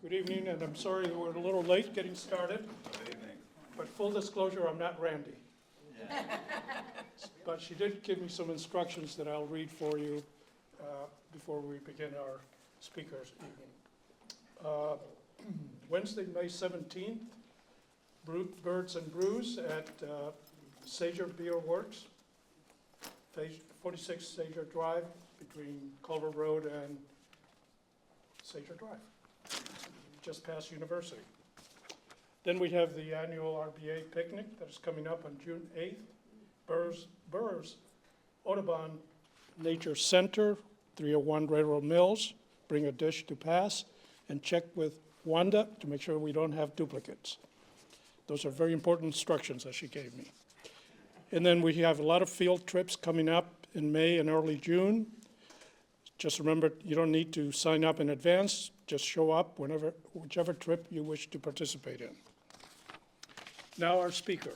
Good evening, and I'm sorry we're a little late getting started. Good evening. But full disclosure, I'm not Randy. But she did give me some instructions that I'll read for you before we begin our speakers evening. Wednesday, May 17th, Birds and Brews at Sager Beer Works, 46 Sager Drive, between Culver Road and Sager Drive, just past University. Then we have the annual RBA picnic that is coming up on June 8th. Burrs Audubon Nature Center, 301 Railroad Mills. Bring a dish to pass and check with Wanda to make sure we don't have duplicates. Those are very important instructions that she gave me. And then we have a lot of field trips coming up in May and early June. Just remember, you don't need to sign up in advance. Just show up whichever trip you wish to participate in. Now our speaker.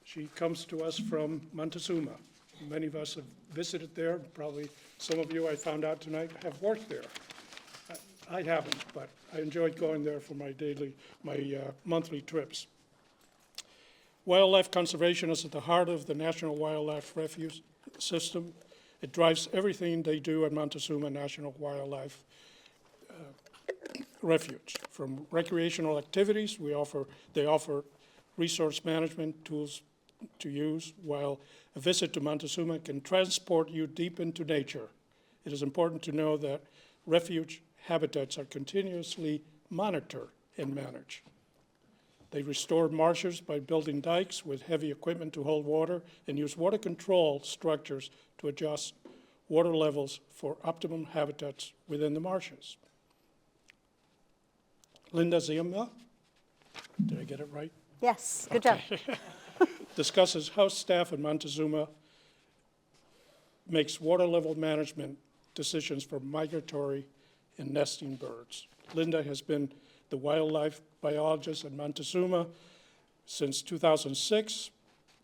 She comes to us from Montezuma. Many of us have visited there. Probably some of you, I found out tonight, have worked there. I haven't, but I enjoyed going there for my monthly trips. Wildlife conservation is at the heart of the National Wildlife Refuge system. It drives everything they do at Montezuma National Wildlife Refuge. From recreational activities, they offer resource management tools to use, while a visit to Montezuma can transport you deep into nature. It is important to know that refuge habitats are continuously monitored and managed. They restore marshes by building dikes with heavy equipment to hold water and use water control structures to adjust water levels for optimum habitats within the marshes. Linda Ziemba, did I get it right? Yes, good job. Discusses how staff at Montezuma makes water level management decisions for migratory and nesting birds. Linda has been the wildlife biologist at Montezuma since 2006,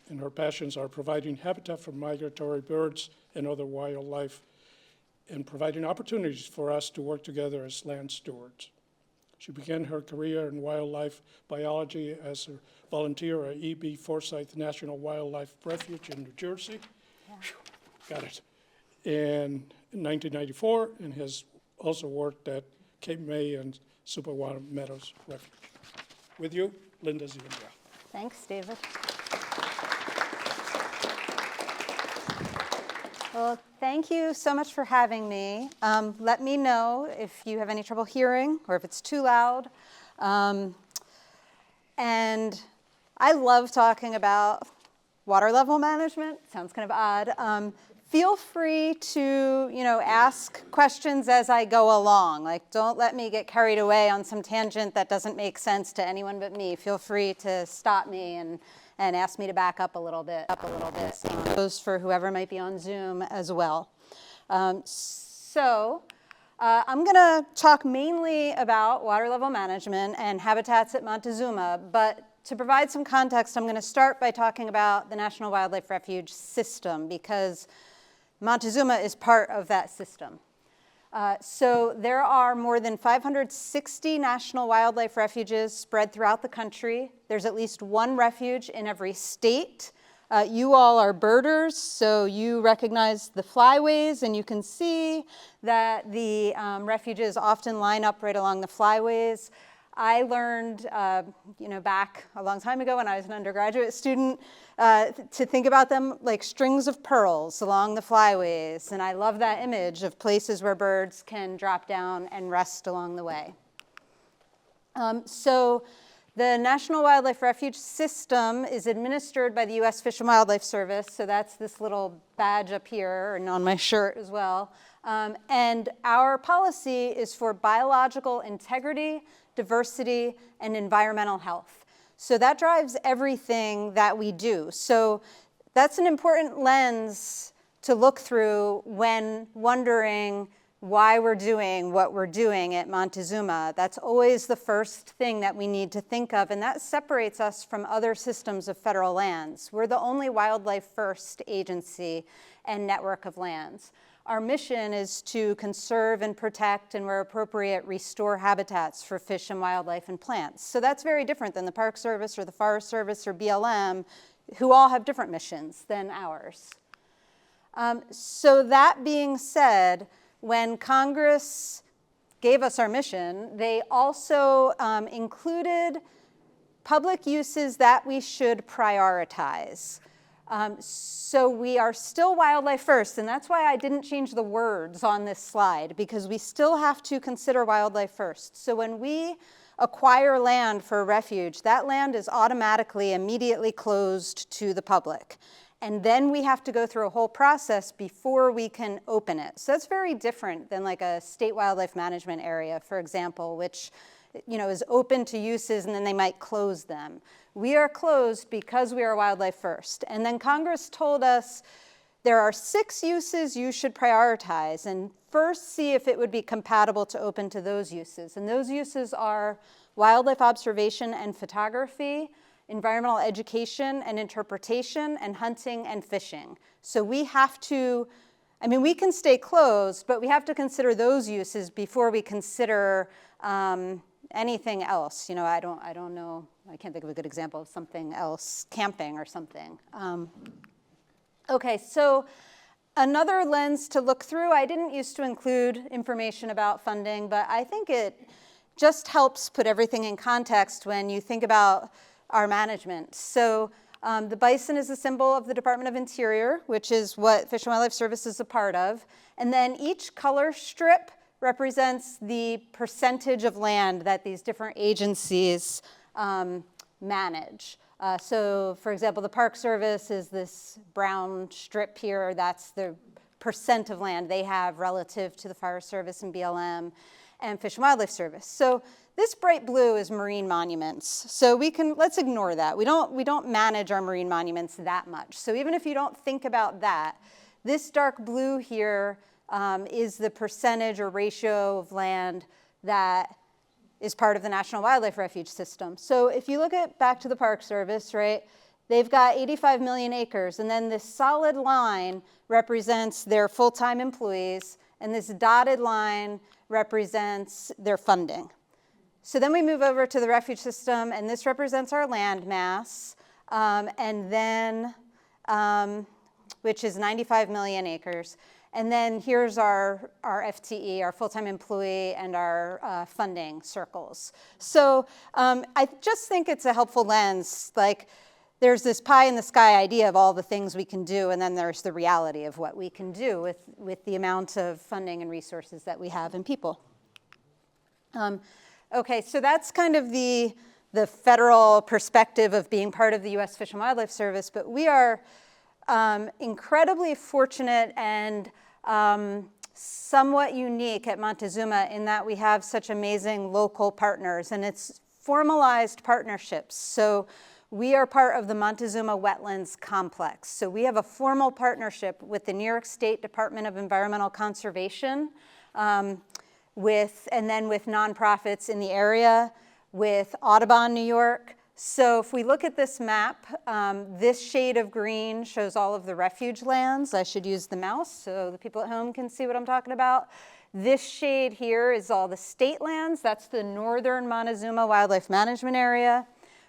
and her passions are providing habitat for migratory birds and other wildlife and providing opportunities for us to work together as land stewards. She began her career in wildlife biology as a volunteer at Forsythe National Wildlife Refuge in New Jersey. Yeah. Got it. In 1994, and has also worked at Cape May and Supawna Meadows Refuge. With you, Linda Ziemba. Thanks, David. Well, thank you so much for having me. Let me know if you have any trouble hearing or if it's too loud. And I love talking about water level management. Sounds kind of odd. Feel free to, ask questions as I go along. Like, don't let me get carried away on some tangent that doesn't make sense to anyone but me. Feel free to stop me and ask me to back up a little bit. Same goes for whoever might be on Zoom as well. I'm going to talk mainly about water level management and habitats at Montezuma, but to provide some context, I'm going to start by talking about the National Wildlife Refuge system, because Montezuma is part of that system. So there are more than 560 national wildlife refuges spread throughout the country. There's at least one refuge in every state. You all are birders, so you recognize the flyways, and you can see that the refuges often line up right along the flyways. I learned, back a long time ago when I was an undergraduate student, to think about them like strings of pearls along the flyways. And I love that image of places where birds can drop down and rest along the way. So the National Wildlife Refuge system is administered by the U.S. Fish and Wildlife Service. So that's this little badge up here and on my shirt as well. And our policy is for biological integrity, diversity, and environmental health. So that drives everything that we do. So that's an important lens to look through when wondering why we're doing what we're doing at Montezuma. That's always the first thing that we need to think of, and that separates us from other systems of federal lands. We're the only wildlife first agency and network of lands. our mission is to conserve and protect and where appropriate restore habitats for fish and wildlife and plants. So that's very different than the Park Service or the Forest Service or BLM, who all have different missions than ours. So that being said, when Congress gave us our mission, they also included public uses that we should prioritize. So we are still wildlife first, and that's why I didn't change the words on this slide, because we still have to consider wildlife first. So when we acquire land for a refuge, that land is automatically, immediately closed to the public. And then we have to go through a whole process before we can open it. So that's very different than like a state wildlife management area, for example, which is open to uses and then they might close them. We are closed because we are wildlife first. And then Congress told us there are 6 uses you should prioritize, and first see if it would be compatible to open to those uses. And those uses are wildlife observation and photography, environmental education and interpretation, and hunting and fishing. So we have to, we can stay closed, but we have to consider those uses before we consider anything else. I don't know, I can't think of a good example of something else, camping or something. Okay, so another lens to look through, I didn't used to include information about funding, but I think it just helps put everything in context when you think about our management. So the bison is a symbol of the Department of Interior, which is what Fish and Wildlife Service is a part of. And then each color strip represents the percentage of land that these different agencies manage. So for example, the Park Service is this brown strip here. That's the percent of land they have relative to the Forest Service and BLM and Fish and Wildlife Service. So this bright blue is marine monuments. So let's ignore that. We don't manage our marine monuments that much. So even if you don't think about that, this dark blue here is the percentage or ratio of land that is part of the National Wildlife Refuge system. So if you look back to the Park Service, right, they've got 85 million acres, and then this solid line represents their full-time employees, and this dotted line represents their funding. So then we move over to the refuge system, and this represents our land mass, and then, which is 95 million acres. And then here's our FTE, our full-time employee, and our funding circles. So I just think it's a helpful lens. Like, there's this pie in the sky idea of all the things we can do, and then there's the reality of what we can do with the amount of funding and resources that we have and people. Okay, so that's kind of the federal perspective of being part of the U.S. Fish and Wildlife Service, but we are incredibly fortunate and somewhat unique at Montezuma in that we have such amazing local partners, and it's formalized partnerships. So we are part of the Montezuma Wetlands Complex. So we have a formal partnership with the New York State Department of Environmental Conservation, and then with nonprofits in the area, with Audubon, New York. So if we look at this map, this shade of green shows all of the refuge lands. I should use the mouse so the people at home can see what I'm talking about. This shade here is all the state lands. That's the northern Montezuma Wildlife Management Area.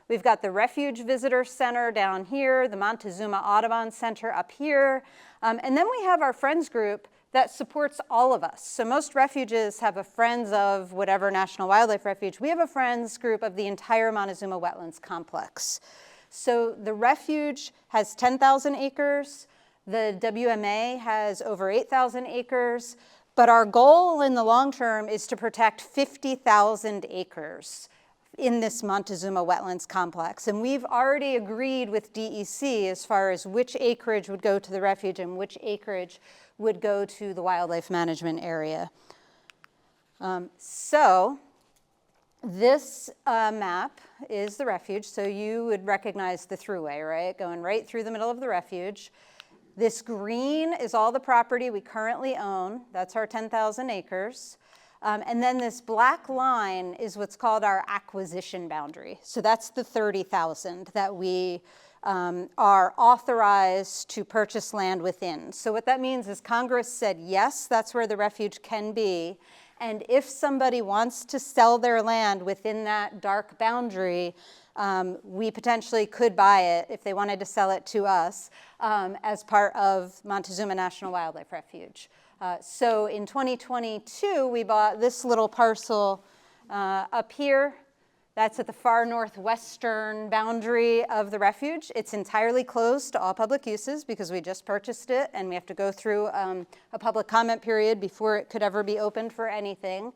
We've got the Refuge Visitor Center down here, the Montezuma Audubon Center up here. And then we have our Friends group that supports all of us. So most refuges have a Friends of whatever National Wildlife Refuge. We have a Friends group of the entire Montezuma Wetlands Complex. So the refuge has 10,000 acres. The WMA has over 8,000 acres. But our goal in the long term is to protect 50,000 acres in this Montezuma Wetlands Complex. And we've already agreed with DEC as far as which acreage would go to the refuge and which acreage would go to the wildlife management area. So this map is the refuge. So you would recognize the thruway, right? Going right through the middle of the refuge. This green is all the property we currently own. That's our 10,000 acres. And then this black line is what's called our acquisition boundary. So that's the 30,000 that we are authorized to purchase land within. So what that means is Congress said, yes, that's where the refuge can be. And if somebody wants to sell their land within that dark boundary, we potentially could buy it if they wanted to sell it to us as part of Montezuma National Wildlife Refuge. So in 2022, we bought this little parcel up here. That's at the far northwestern boundary of the refuge. It's entirely closed to all public uses because we just purchased it and we have to go through a public comment period before it could ever be opened for anything.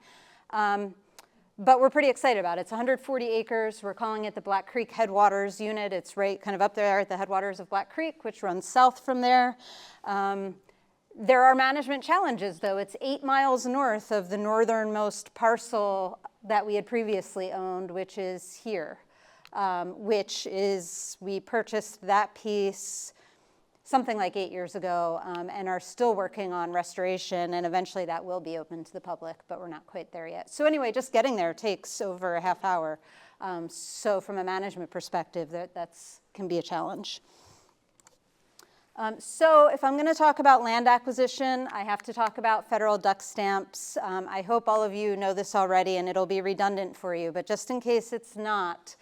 But we're pretty excited about it. It's 140 acres. We're calling it the Black Creek Headwaters Unit. It's right kind of up there at the headwaters of Black Creek, which runs south from there. There are management challenges, though. It's 8 miles north of the northernmost parcel that we had previously owned, which is here, we purchased that piece something like 8 years ago and are still working on restoration, and eventually that will be open to the public, but we're not quite there yet. So anyway, just getting there takes over a half hour. So from a management perspective, that can be a challenge. So if I'm going to talk about land acquisition, I have to talk about federal duck stamps. I hope all of you know this already and it'll be redundant for you, but just in case it's not,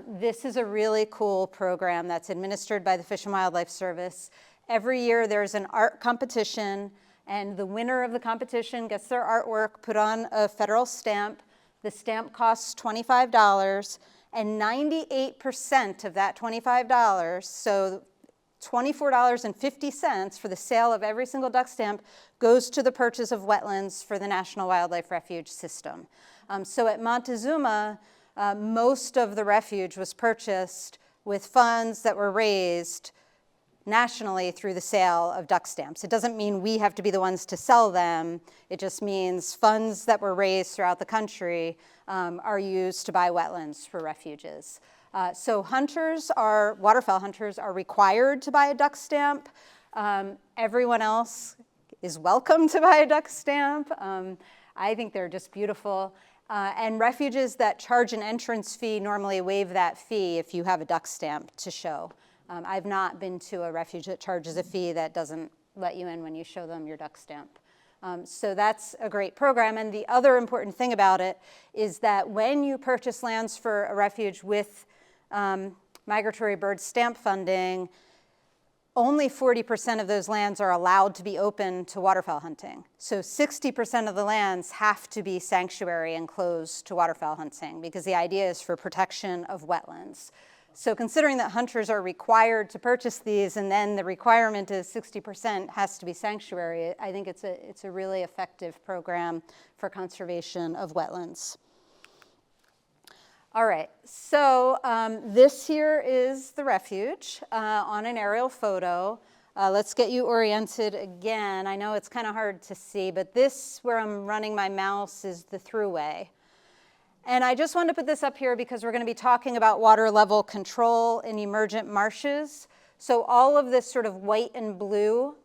this is a really cool program that's administered by the Fish and Wildlife Service. Every year there's an art competition and the winner of the competition gets their artwork put on a federal stamp. The stamp costs $25 and 98% of that $25, so $24.50 for the sale of every single duck stamp goes to the purchase of wetlands for the National Wildlife Refuge system. So at Montezuma, most of the refuge was purchased with funds that were raised nationally through the sale of duck stamps. It doesn't mean we have to be the ones to sell them. It just means funds that were raised throughout the country are used to buy wetlands for refuges. So waterfowl hunters are required to buy a duck stamp. Everyone else is welcome to buy a duck stamp. I think they're just beautiful. And refuges that charge an entrance fee normally waive that fee if you have a duck stamp to show. I've not been to a refuge that charges a fee that doesn't let you in when you show them your duck stamp. So that's a great program. And the other important thing about it is that when you purchase lands for a refuge with migratory bird stamp funding, only 40% of those lands are allowed to be open to waterfowl hunting. So 60% of the lands have to be sanctuary and closed to waterfowl hunting because the idea is for protection of wetlands. So considering that hunters are required to purchase these and then the requirement is 60% has to be sanctuary, I think it's a really effective program for conservation of wetlands. All right, so this here is the refuge on an aerial photo. Let's get you oriented again. I know it's kind of hard to see, but this, where I'm running my mouse, is the throughway. And I just wanted to put this up here because we're going to be talking about water level control in emergent marshes. So all of this sort of white and blue,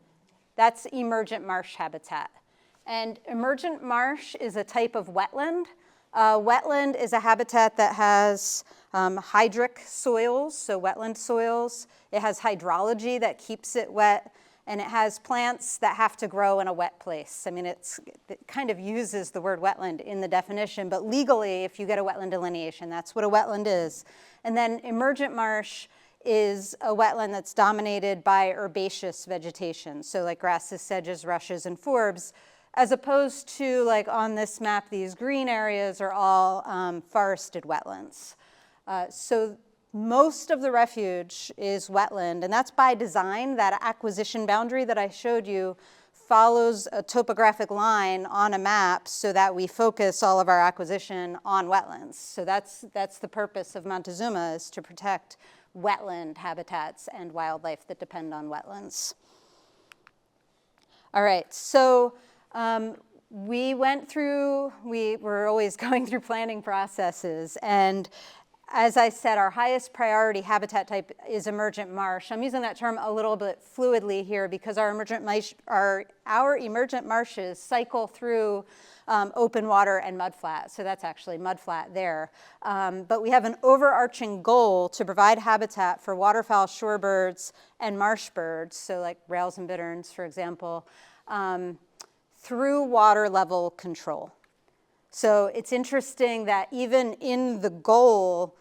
that's emergent marsh habitat. And emergent marsh is a type of wetland. Wetland is a habitat that has hydric soils, so wetland soils. It has hydrology that keeps it wet, and it has plants that have to grow in a wet place. I mean, it kind of uses the word wetland in the definition, but legally, if you get a wetland delineation, that's what a wetland is. And then emergent marsh is a wetland that's dominated by herbaceous vegetation, so like grasses, sedges, rushes, and forbs, as opposed to, like on this map, these green areas are all forested wetlands. So most of the refuge is wetland, and that's by design. That acquisition boundary that I showed you follows a topographic line on a map so that we focus all of our acquisition on wetlands. So that's the purpose of Montezuma, is to protect wetland habitats and wildlife that depend on wetlands. All right, so we were always going through planning processes, and as I said, our highest priority habitat type is emergent marsh. I'm using that term a little bit fluidly here because our emergent marshes cycle through open water and mudflat, so that's actually mudflat there. But we have an overarching goal to provide habitat for waterfowl, shorebirds, and marsh birds, so like rails and bitterns, for example, through water level control. So it's interesting that even in the goal,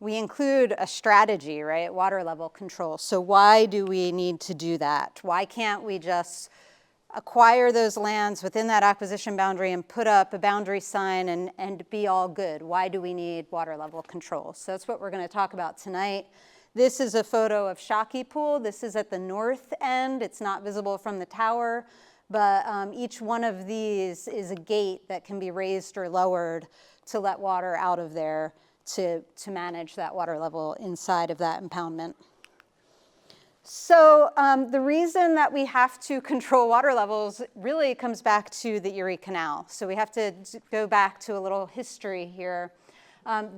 we include a strategy, right? Water level control. So why do we need to do that? Why can't we just acquire those lands within that acquisition boundary and put up a boundary sign and be all good? Why do we need water level control? So that's what we're going to talk about tonight. This is a photo of Shockey Pool. This is at the north end. It's not visible from the tower. But each one of these is a gate that can be raised or lowered to let water out of there to manage that water level inside of that impoundment. So the reason that we have to control water levels really comes back to the Erie Canal. So we have to go back to a little history here.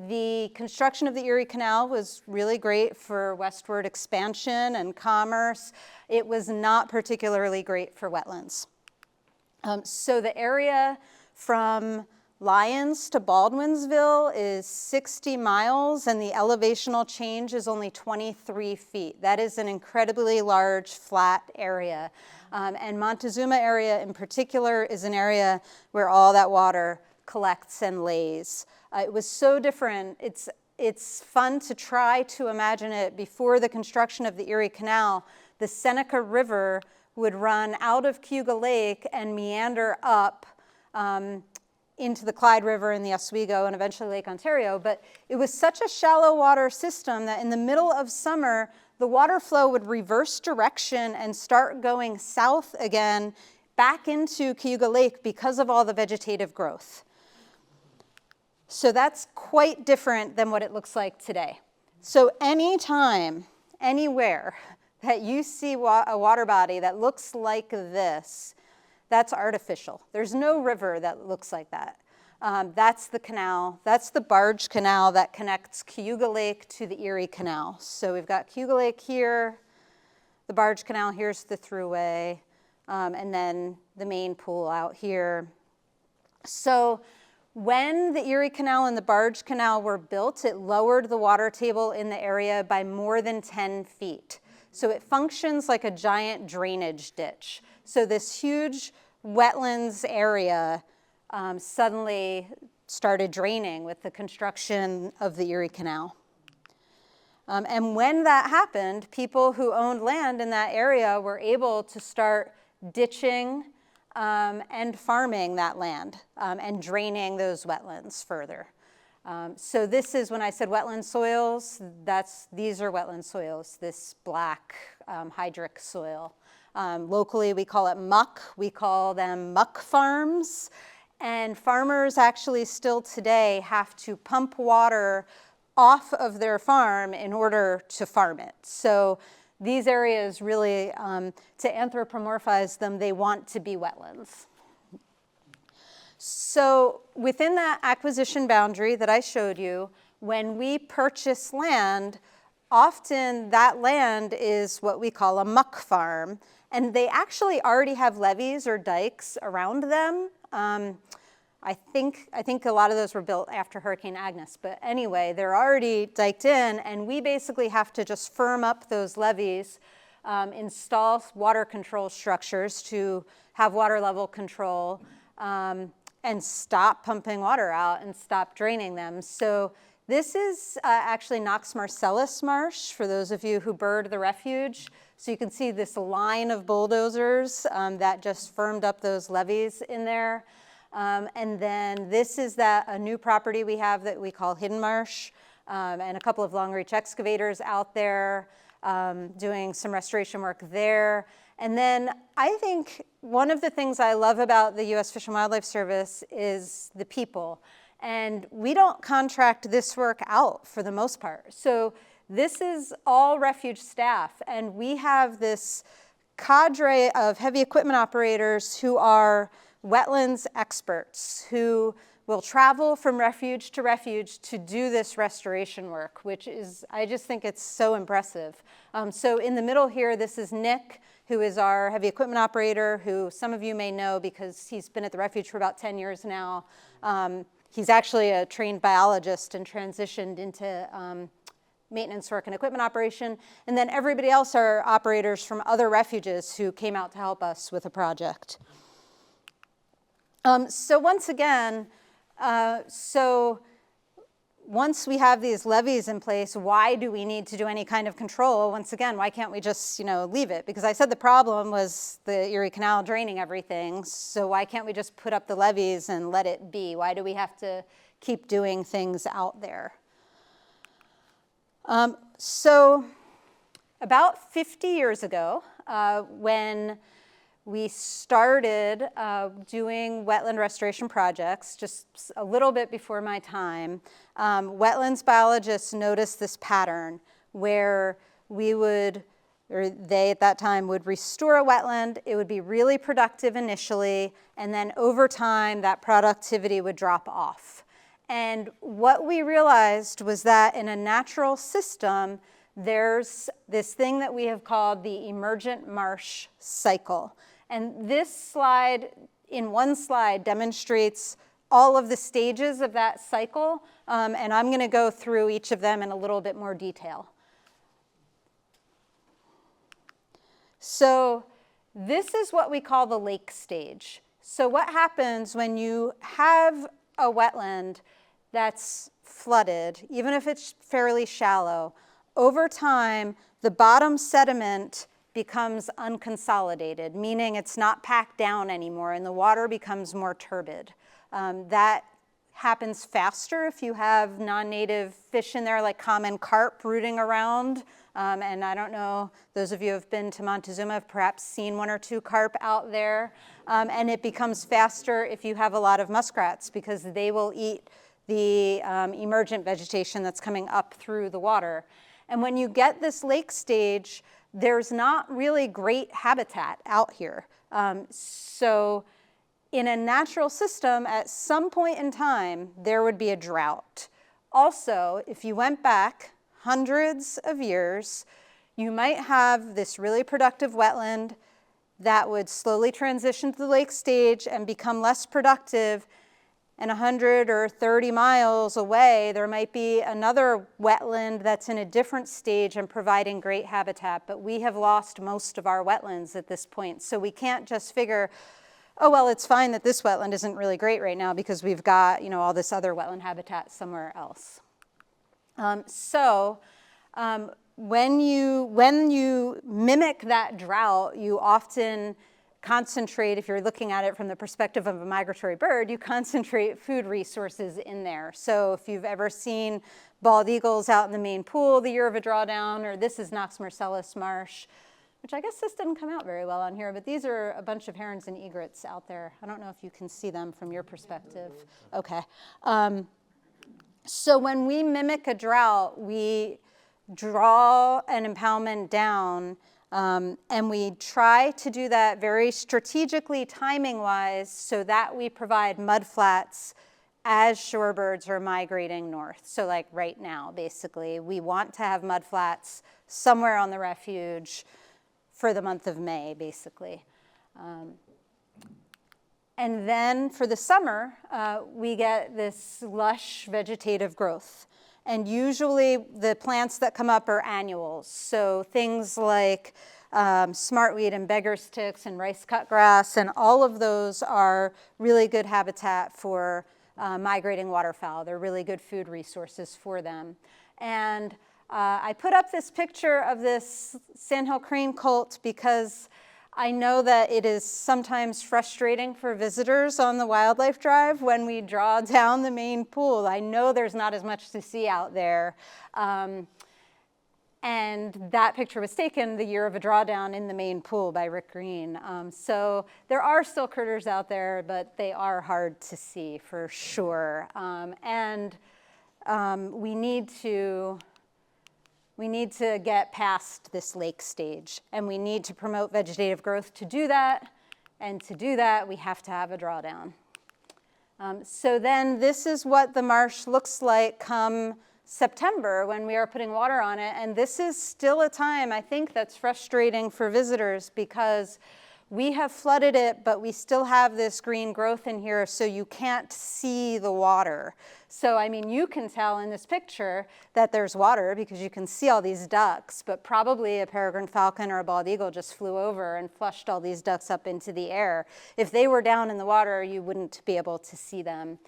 The construction of the Erie Canal was really great for westward expansion and commerce. It was not particularly great for wetlands. So the area from Lyons to Baldwinsville is 60 miles, and the elevational change is only 23 feet. That is an incredibly large, flat area. And Montezuma area in particular is an area where all that water collects and lays. It was so different. It's fun to try to imagine it. Before the construction of the Erie Canal, the Seneca River would run out of Cayuga Lake and meander up into the Clyde River and the Oswego and eventually Lake Ontario. But it was such a shallow water system that in the middle of summer, the water flow would reverse direction and start going south again back into Cayuga Lake because of all the vegetative growth. So that's quite different than what it looks like today. So anytime, anywhere that you see a water body that looks like this, that's artificial. There's no river that looks like that. That's the canal. That's the barge canal that connects Cayuga Lake to the Erie Canal. So we've got Cayuga Lake here, the barge canal, here's the thruway, and then the main pool out here. So when the Erie Canal and the barge canal were built, it lowered the water table in the area by more than 10 feet. So it functions like a giant drainage ditch. So this huge wetlands area suddenly started draining with the construction of the Erie Canal. And when that happened, people who owned land in that area were able to start ditching and farming that land and draining those wetlands further. So this is, when I said wetland soils, these are wetland soils, this black hydric soil. Locally, we call it muck. We call them muck farms. And farmers actually still today have to pump water off of their farm in order to farm it. So these areas really, to anthropomorphize them, they want to be wetlands. So within that acquisition boundary that I showed you, when we purchase land, often that land is what we call a muck farm, and they actually already have levees or dikes around them. I think a lot of those were built after Hurricane Agnes, but anyway, they're already diked in, and we basically have to just firm up those levees, install water control structures to have water level control, and stop pumping water out and stop draining them. So this is actually Knox Marcellus Marsh, for those of you who bird the refuge. So you can see this line of bulldozers that just firmed up those levees in there. And then this is a new property we have that we call Hidden Marsh, and a couple of long-reach excavators out there doing some restoration work there. And then I think one of the things I love about the U.S. Fish and Wildlife Service is the people. And we don't contract this work out for the most part. So this is all refuge staff. And we have this cadre of heavy equipment operators who are wetlands experts who will travel from refuge to do this restoration work, which is, I just think it's so impressive. So in the middle here, this is Nick, who is our heavy equipment operator, who some of you may know because he's been at the refuge for about 10 years now. He's actually a trained biologist and transitioned into maintenance work and equipment operation. And then everybody else are operators from other refuges who came out to help us with a project. So once again, once we have these levees in place, why do we need to do any kind of control? Once again, why can't we just, leave it? Because I said the problem was the Erie Canal draining everything, so why can't we just put up the levees and let it be? Why do we have to keep doing things out there? So about 50 years ago, when we started doing wetland restoration projects, just a little bit before my time, wetlands biologists noticed this pattern where we would, or they at that time would restore a wetland. It would be really productive initially, and then over time that productivity would drop off. And what we realized was that in a natural system, there's this thing that we have called the emergent marsh cycle. And this slide, in one slide, demonstrates all of the stages of that cycle, and I'm going to go through each of them in a little bit more detail. So this is what we call the lake stage. So what happens when you have a wetland that's flooded, even if it's fairly shallow, over time, the bottom sediment becomes unconsolidated, meaning it's not packed down anymore and the water becomes more turbid. That happens faster if you have non-native fish in there like common carp rooting around. And I don't know, those of you who have been to Montezuma have perhaps seen one or two carp out there. And it becomes faster if you have a lot of muskrats because they will eat the emergent vegetation that's coming up through the water. And when you get this lake stage, there's not really great habitat out here. So in a natural system, at some point in time, there would be a drought. Also, if you went back hundreds of years, you might have this really productive wetland that would slowly transition to the lake stage and become less productive. And 100 or 30 miles away, there might be another wetland that's in a different stage and providing great habitat, but we have lost most of our wetlands at this point. So we can't just figure, oh, well, it's fine that this wetland isn't really great right now because we've got, all this other wetland habitat somewhere else. When you mimic that drought, you often concentrate, if you're looking at it from the perspective of a migratory bird, you concentrate food resources in there. So if you've ever seen bald eagles out in the main pool the year of a drawdown, or this is Knox Marcellus Marsh, which I guess this didn't come out very well on here, but these are a bunch of herons and egrets out there. I don't know if you can see them from your perspective. Okay. So when we mimic a drought, we draw an impoundment down, and we try to do that very strategically, timing-wise, so that we provide mudflats as shorebirds are migrating north. So like right now, basically, we want to have mudflats somewhere on the refuge for the month of May, basically. And then for the summer, we get this lush vegetative growth. And usually the plants that come up are annuals. So things like smartweed and beggar's ticks and rice cutgrass, and all of those are really good habitat for migrating waterfowl. They're really good food resources for them. And I put up this picture of this sandhill crane colt because I know that it is sometimes frustrating for visitors on the wildlife drive when we draw down the main pool. I know there's not as much to see out there. And that picture was taken the year of a drawdown in the main pool by Rick Green. So there are still critters out there, but they are hard to see for sure. We need to get past this lake stage, and we need to promote vegetative growth to do that. And to do that, we have to have a drawdown. So then this is what the marsh looks like come September when we are putting water on it. And this is still a time, I think, that's frustrating for visitors because we have flooded it, but we still have this green growth in here, so you can't see the water. So, I mean, you can tell in this picture that there's water because you can see all these ducks, but probably a peregrine falcon or a bald eagle just flew over and flushed all these ducks up into the air. If they were down in the water, you wouldn't be able to see them.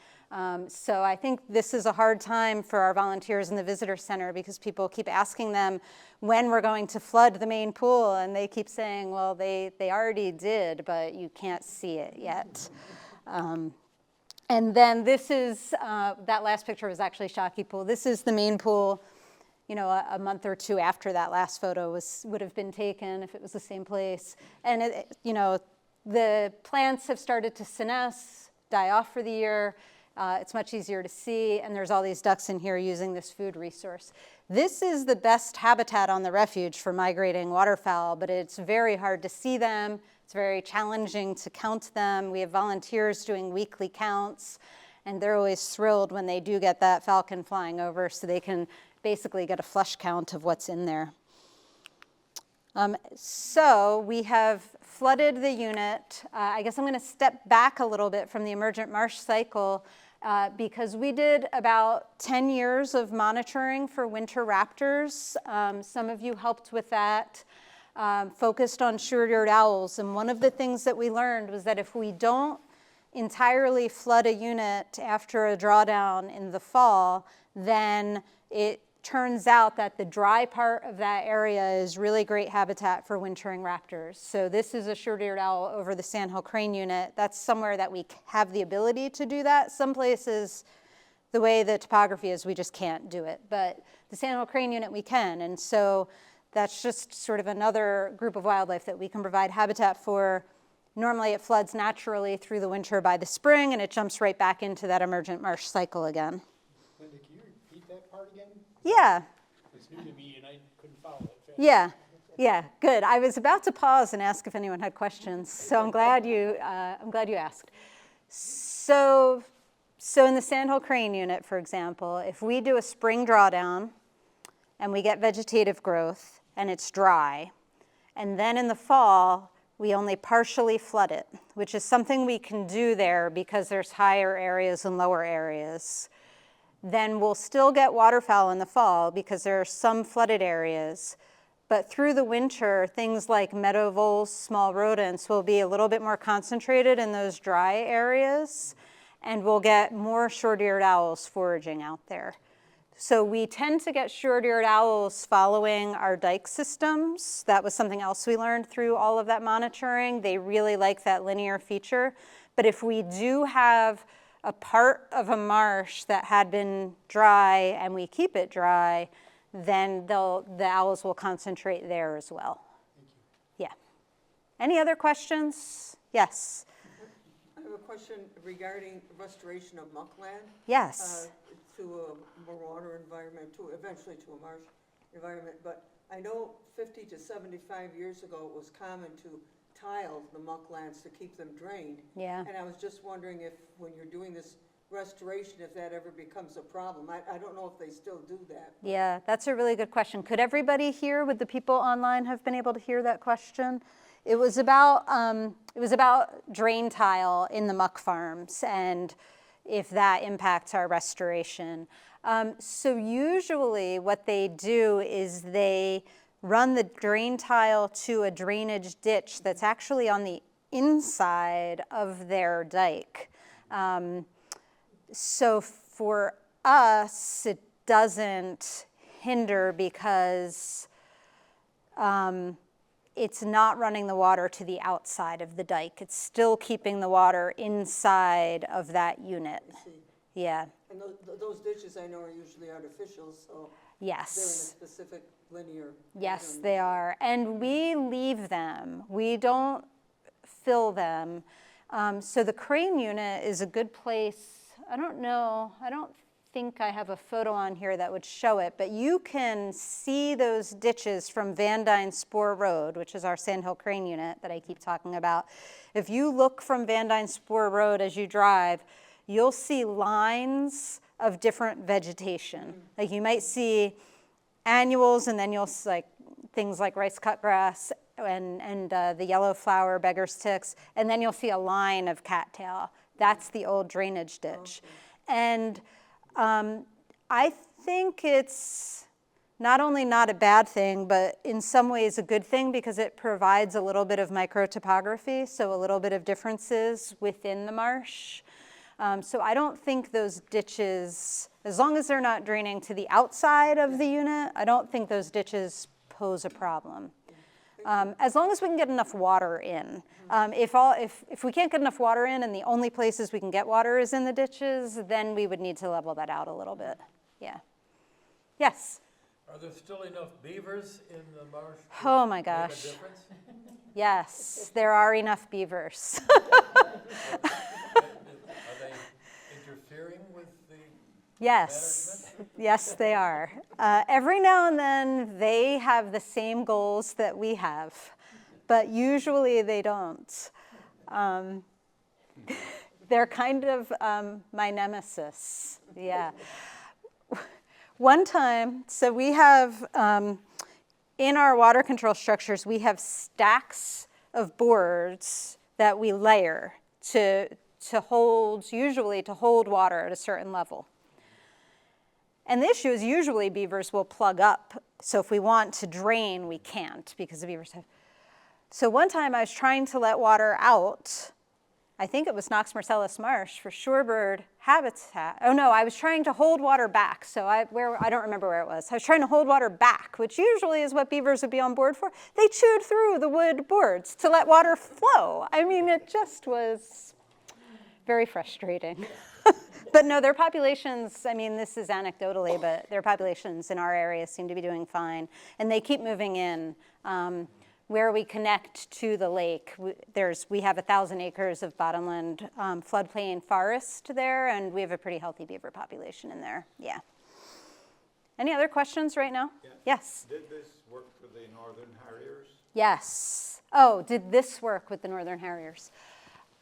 So I think this is a hard time for our volunteers in the visitor center because people keep asking them when we're going to flood the main pool, and they keep saying, well, they already did, but you can't see it yet. And then this is, that last picture was actually Shockey Pool. This is the main pool, you know, a month or two after that last photo would have been taken if it was the same place. And, you know, the plants have started to senesce, die off for the year. It's much easier to see, and there's all these ducks in here using this food resource. This is the best habitat on the refuge for migrating waterfowl, but it's very hard to see them. It's very challenging to count them. We have volunteers doing weekly counts, and they're always thrilled when they do get that falcon flying over so they can basically get a flush count of what's in there. So we have flooded the unit. I guess I'm going to step back a little bit from the emergent marsh cycle because we did about 10 years of monitoring for winter raptors. Some of you helped with that, focused on short-eared owls. And one of the things that we learned was that if we don't entirely flood a unit after a drawdown in the fall, then it turns out that the dry part of that area is really great habitat for wintering raptors. So this is a short-eared owl over the sandhill crane unit. That's somewhere that we have the ability to do that. Some places, the way the topography is, we just can't do it. But the sandhill crane unit, we can. And so that's just sort of another group of wildlife that we can provide habitat for. Normally it floods naturally through the winter by the spring, and it jumps right back into that emergent marsh cycle again. Linda, can you repeat that part again? Yeah. It's new to me and I couldn't follow it. Yeah, good. I was about to pause and ask if anyone had questions, so I'm glad you asked. So in the sandhill crane unit, for example, if we do a spring drawdown and we get vegetative growth and it's dry, and then in the fall we only partially flood it, which is something we can do there because there's higher areas and lower areas, then we'll still get waterfowl in the fall because there are some flooded areas. But through the winter, things like meadow voles, small rodents will be a little bit more concentrated in those dry areas, and we'll get more short-eared owls foraging out there. So we tend to get short-eared owls following our dike systems. That was something else we learned through all of that monitoring. They really like that linear feature. But if we do have a part of a marsh that had been dry and we keep it dry, then the owls will concentrate there as well. Thank you. Yeah. Any other questions? Yes. I have a question regarding restoration of muckland. Yes. To a more water environment, eventually to a marsh environment. But I know 50 to 75 years ago it was common to tile the mucklands to keep them drained. Yeah. And I was just wondering if, when you're doing this restoration, if that ever becomes a problem. I don't know if they still do that. Yeah, that's a really good question. Could everybody here, would the people online have been able to hear that question? It was about drain tile in the muck farms and if that impacts our restoration. So usually what they do is they run the drain tile to a drainage ditch that's actually on the inside of their dike. So for us, it doesn't hinder because it's not running the water to the outside of the dike. It's still keeping the water inside of that unit. I see. Yeah. And those ditches I know are usually artificial, so Yes. they're in a specific linear. Yes, pattern. they are. And we leave them. We don't fill them. So the crane unit is a good place. I don't think I have a photo on here that would show it, but you can see those ditches from Van Dyne Spoor Road, which is our Sandhill crane unit that I keep talking about. If you look from Van Dyne Spoor Road as you drive, you'll see lines of different vegetation. Like you might see annuals, and then you'll see like things like rice cutgrass and the yellow flower beggar's ticks, and then you'll see a line of cattail. That's the old drainage ditch. And I think it's not only not a bad thing, but in some ways a good thing because it provides a little bit of microtopography, so a little bit of differences within the marsh. So I don't think those ditches, as long as they're not draining to the outside of the unit, I don't think those ditches pose a problem. As long as we can get enough water in. If we can't get enough water in and the only places we can get water is in the ditches, then we would need to level that out a little bit. Yeah. Yes? Are there still enough beavers in the marsh? Oh my Make gosh. a difference? Yes, there are enough beavers. Are they interfering with the Yes, management? yes, they are. Every now and then, they have the same goals that we have, but usually they don't. They're kind of my nemesis, yeah. One time, so we have, in our water control structures, we have stacks of boards that we layer to hold, usually to hold water at a certain level. And the issue is usually beavers will plug up. So if we want to drain, we can't because the beavers have. So one time I was trying to let water out. I think it was Knox Marcellus Marsh for shorebird habitat. Oh no, I was trying to hold water back. So I don't remember where it was. I was trying to hold water back, which usually is what beavers would be on board for. They chewed through the wood boards to let water flow. I mean, it just was very frustrating. But no, their populations, I mean, this is anecdotally, but their populations in our area seem to be doing fine. And they keep moving in. Where we connect to the lake, we have 1,000 acres of bottomland floodplain forest there, and we have a pretty healthy beaver population in there, yeah. Any other questions right now? Yeah. Yes? Did this work for the northern harriers? Yes. Oh, did this work with the northern harriers?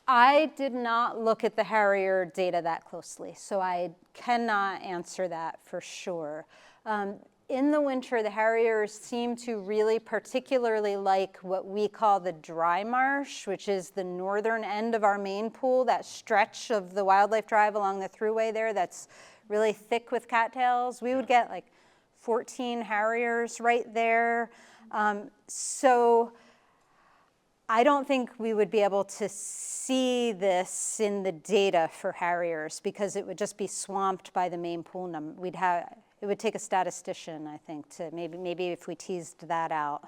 I did not look at the harrier data that closely, so I cannot answer that for sure. In the winter, the harriers seem to really particularly like what we call the dry marsh, which is the northern end of our main pool, that stretch of the wildlife drive along the thruway there that's really thick with cattails. We would get like 14 harriers right there. So I don't think we would be able to see this in the data for harriers because it would just be swamped by the main pool number. It would take a statistician, I think, to maybe if we teased that out.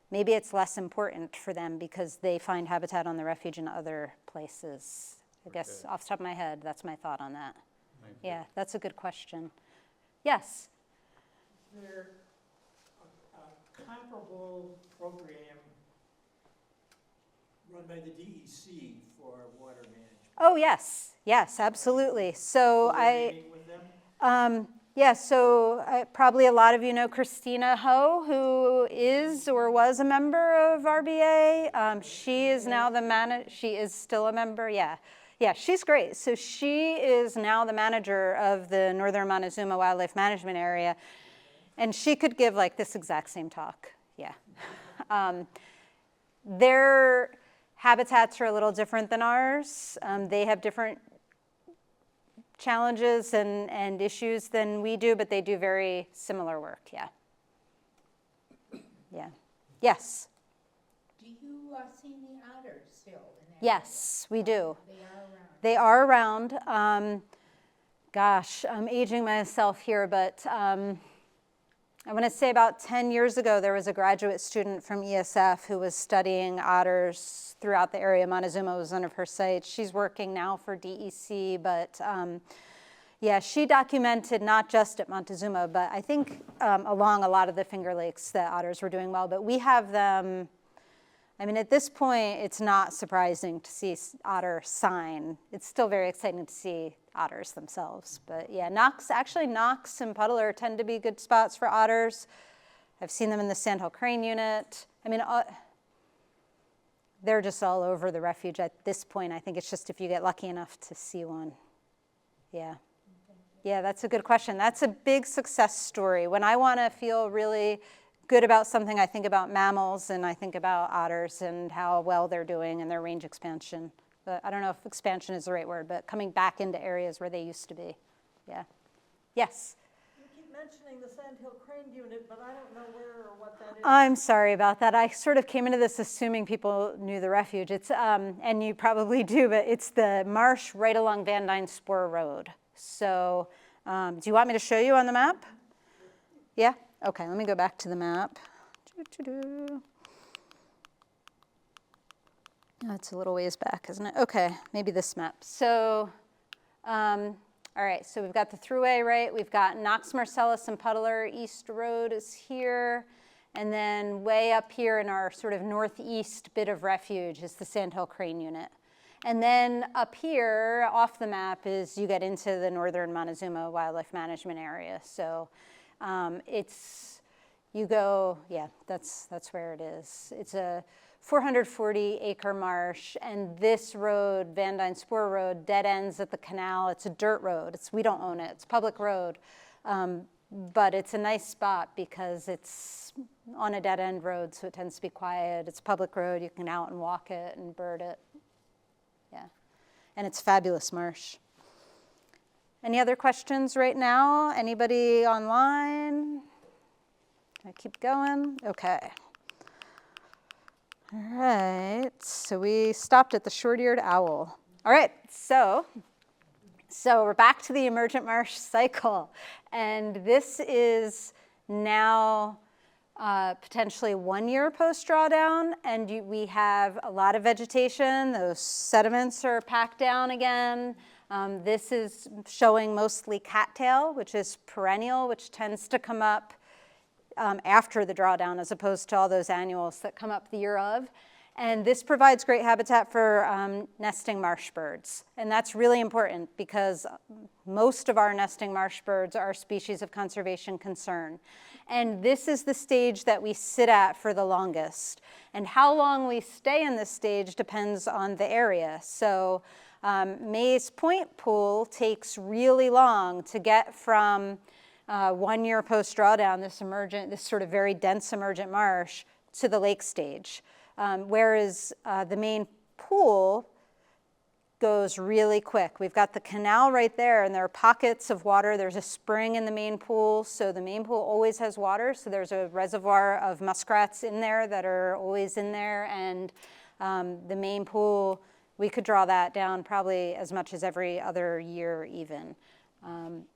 Maybe it's less important for them because they find habitat on the refuge in other places. I guess off the top of my head, that's my thought on that. Thank you. Yeah, that's a good question. Yes? Is there a comparable program run by the DEC for water management? Oh, yes. Yes, absolutely. So Do they meet with them? Yeah, so probably a lot of you know Christina Ho, who is or was a member of RBA. She is now she is still a member, yeah. Yeah, she's great. So she is now the manager of the Northern Montezuma Wildlife Management Area, and she could give like this exact same talk, yeah. Their habitats are a little different than ours. They have different challenges and issues than we do, but they do very similar work, yeah. Yeah. Yes? Do you see the otters still in that? Yes, we do. They are around. They are around. Gosh, I'm aging myself here, but I want to say about 10 years ago, there was a graduate student from ESF who was studying otters throughout the area. Montezuma was one of her sites. She's working now for DEC, but yeah, she documented not just at Montezuma, but I think along a lot of the Finger Lakes that otters were doing well. But we have them, I mean, at this point, it's not surprising to see otter sign. It's still very exciting to see otters themselves. But yeah, Knox and Puddler tend to be good spots for otters. I've seen them in the Sandhill Crane unit. I mean, they're just all over the refuge at this point. I think it's just if you get lucky enough to see one. Yeah. Yeah, that's a good question. That's a big success story. When I want to feel really good about something, I think about mammals and I think about otters and how well they're doing and their range expansion. But I don't know if expansion is the right word, but coming back into areas where they used to be. Yeah. Yes? You keep mentioning the Sandhill Crane Unit, but I don't know where or what that is. I'm sorry about that. I sort of came into this assuming people knew the refuge. It's, and you probably do, but it's the Marsh right along Van Dyne Spur Road. So do you want me to show you on the map? Yeah? Okay, let me go back to the map. That's a little ways back, isn't it? Okay, maybe this map. So, all right, so we've got the thruway, right? We've got Knox Marcellus and Puddler. East Road is here. And then way up here in our sort of northeast bit of refuge is the Sandhill Crane Unit. And then up here, off the map, is you get into the northern Montezuma Wildlife Management Area. So it's, you go, yeah, that's where it is. It's a 440-acre marsh, and this road, Van Dyne Spur Road, dead ends at the canal. It's a dirt road. We don't own it. It's a public road. But it's a nice spot because it's on a dead-end road, so it tends to be quiet. It's a public road. You can out and walk it and bird it. Yeah, and it's fabulous marsh. Any other questions right now? Anybody online? Can I keep going? Okay. All right, so we stopped at the short-eared owl. All right, so we're back to the emergent marsh cycle. And this is now potentially 1 year post-drawdown, and we have a lot of vegetation. Those sediments are packed down again. This is showing mostly cattail, which is perennial, which tends to come up after the drawdown as opposed to all those annuals that come up the year of. And this provides great habitat for nesting marsh birds. And that's really important because most of our nesting marsh birds are species of conservation concern. And this is the stage that we sit at for the longest. And how long we stay in this stage depends on the area. So Mays Point Pool takes really long to get from 1 year post-drawdown, this sort of very dense emergent marsh, to the lake stage. Whereas the main pool goes really quick. We've got the canal right there, and there are pockets of water. There's a spring in the main pool, so the main pool always has water. So there's a reservoir of muskrats in there that are always in there, and the main pool, we could draw that down probably as much as every other year even.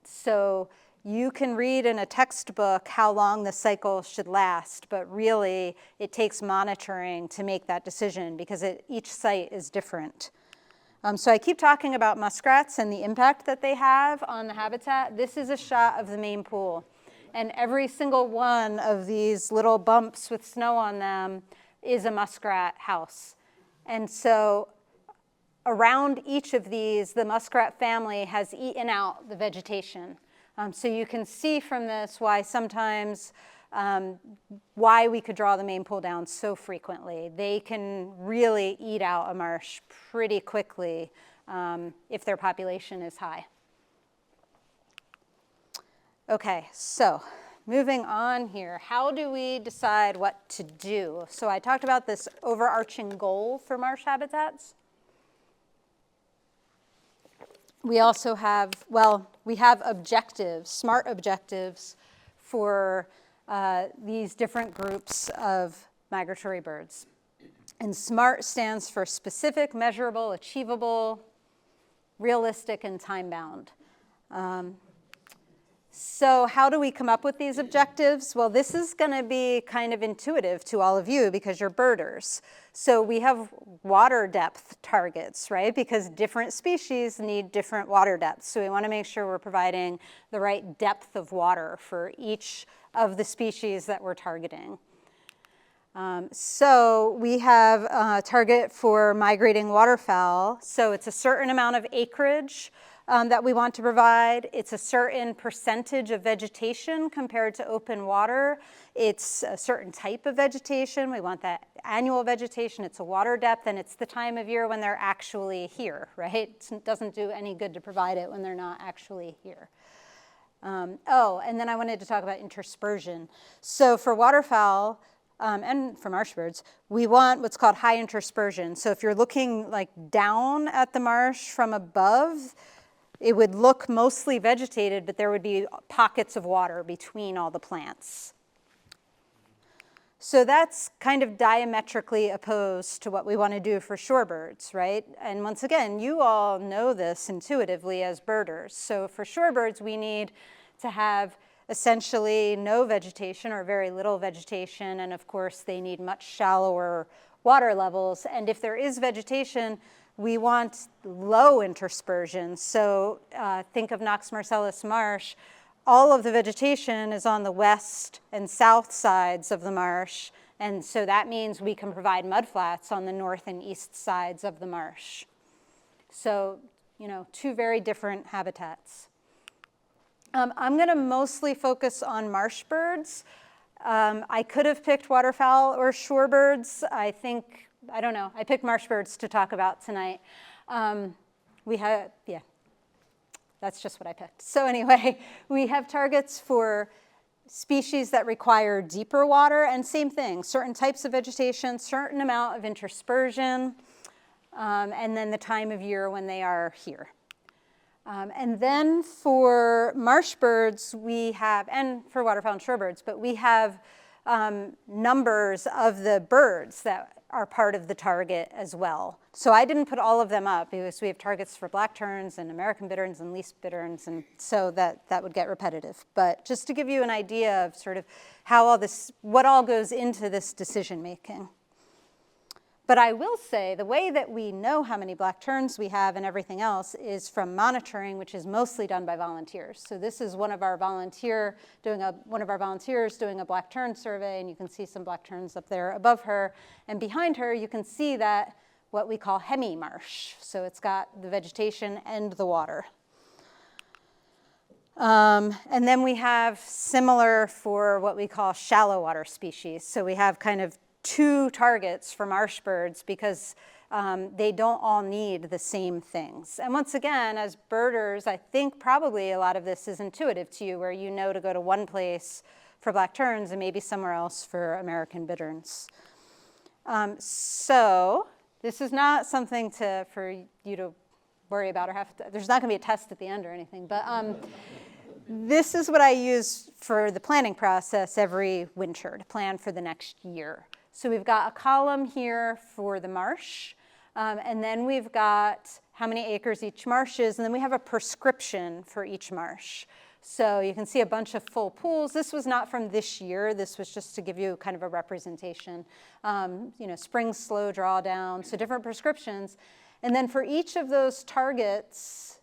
So you can read in a textbook how long the cycle should last, but really it takes monitoring to make that decision because each site is different. So I keep talking about muskrats and the impact that they have on the habitat. This is a shot of the main pool. And every single one of these little bumps with snow on them is a muskrat house. And so around each of these, the muskrat family has eaten out the vegetation. So you can see from this why sometimes, why we could draw the main pool down so frequently. They can really eat out a marsh pretty quickly if their population is high. Okay, so moving on here, how do we decide what to do? So I talked about this overarching goal for marsh habitats. We also have, we have objectives, smart objectives for these different groups of migratory birds. And SMART stands for specific, measurable, achievable, realistic, and time-bound. So how do we come up with these objectives? Well, this is going to be kind of intuitive to all of you because you're birders. So we have water depth targets, right? Because different species need different water depths. So we want to make sure we're providing the right depth of water for each of the species that we're targeting. So we have a target for migrating waterfowl. So it's a certain amount of acreage that we want to provide. It's a certain percentage of vegetation compared to open water. It's a certain type of vegetation. We want that annual vegetation. It's a water depth, and it's the time of year when they're actually here, right? It doesn't do any good to provide it when they're not actually here. And then I wanted to talk about interspersion. So for waterfowl, and for marsh birds, we want what's called high interspersion. So if you're looking like down at the marsh from above, it would look mostly vegetated, but there would be pockets of water between all the plants. So that's kind of diametrically opposed to what we want to do for shorebirds, right? And once again, you all know this intuitively as birders. So for shorebirds, we need to have essentially no vegetation or very little vegetation, and of course they need much shallower water levels. And if there is vegetation, we want low interspersion. So think of Knox Marcellus Marsh. All of the vegetation is on the west and south sides of the marsh, and so that means we can provide mudflats on the north and east sides of the marsh. So, two very different habitats. I'm going to mostly focus on marsh birds. I could have picked waterfowl or shorebirds. I don't know, I picked marsh birds to talk about tonight. That's just what I picked. So anyway, we have targets for species that require deeper water, and same thing, certain types of vegetation, certain amount of interspersion, and then the time of year when they are here. And then for marsh birds, we have, and for waterfowl and shorebirds, but we have numbers of the birds that are part of the target as well. So I didn't put all of them up because we have targets for black terns and American bitterns and least bitterns, and so that would get repetitive. But just to give you an idea of sort of how all this, what all goes into this decision making. But I will say the way that we know how many black terns we have and everything else is from monitoring, which is mostly done by volunteers. So this is one of our volunteers doing a black tern survey, and you can see some black terns up there above her. And behind her, you can see that what we call hemi-marsh. So it's got the vegetation and the water. And then we have similar for what we call shallow water species. So we have kind of two targets for marsh birds because they don't all need the same things. And once again, as birders, I think probably a lot of this is intuitive to you, where you know to go to one place for black terns and maybe somewhere else for American bitterns. So this is not something for you to worry about or have to, there's not going to be a test at the end or anything, but this is what I use for the planning process every winter to plan for the next year. So we've got a column here for the marsh, and then we've got how many acres each marsh is, and then we have a prescription for each marsh. So you can see a bunch of full pools. This was not from this year. This was just to give you kind of a representation. Spring slow drawdown, so different prescriptions. And then for each of those targets,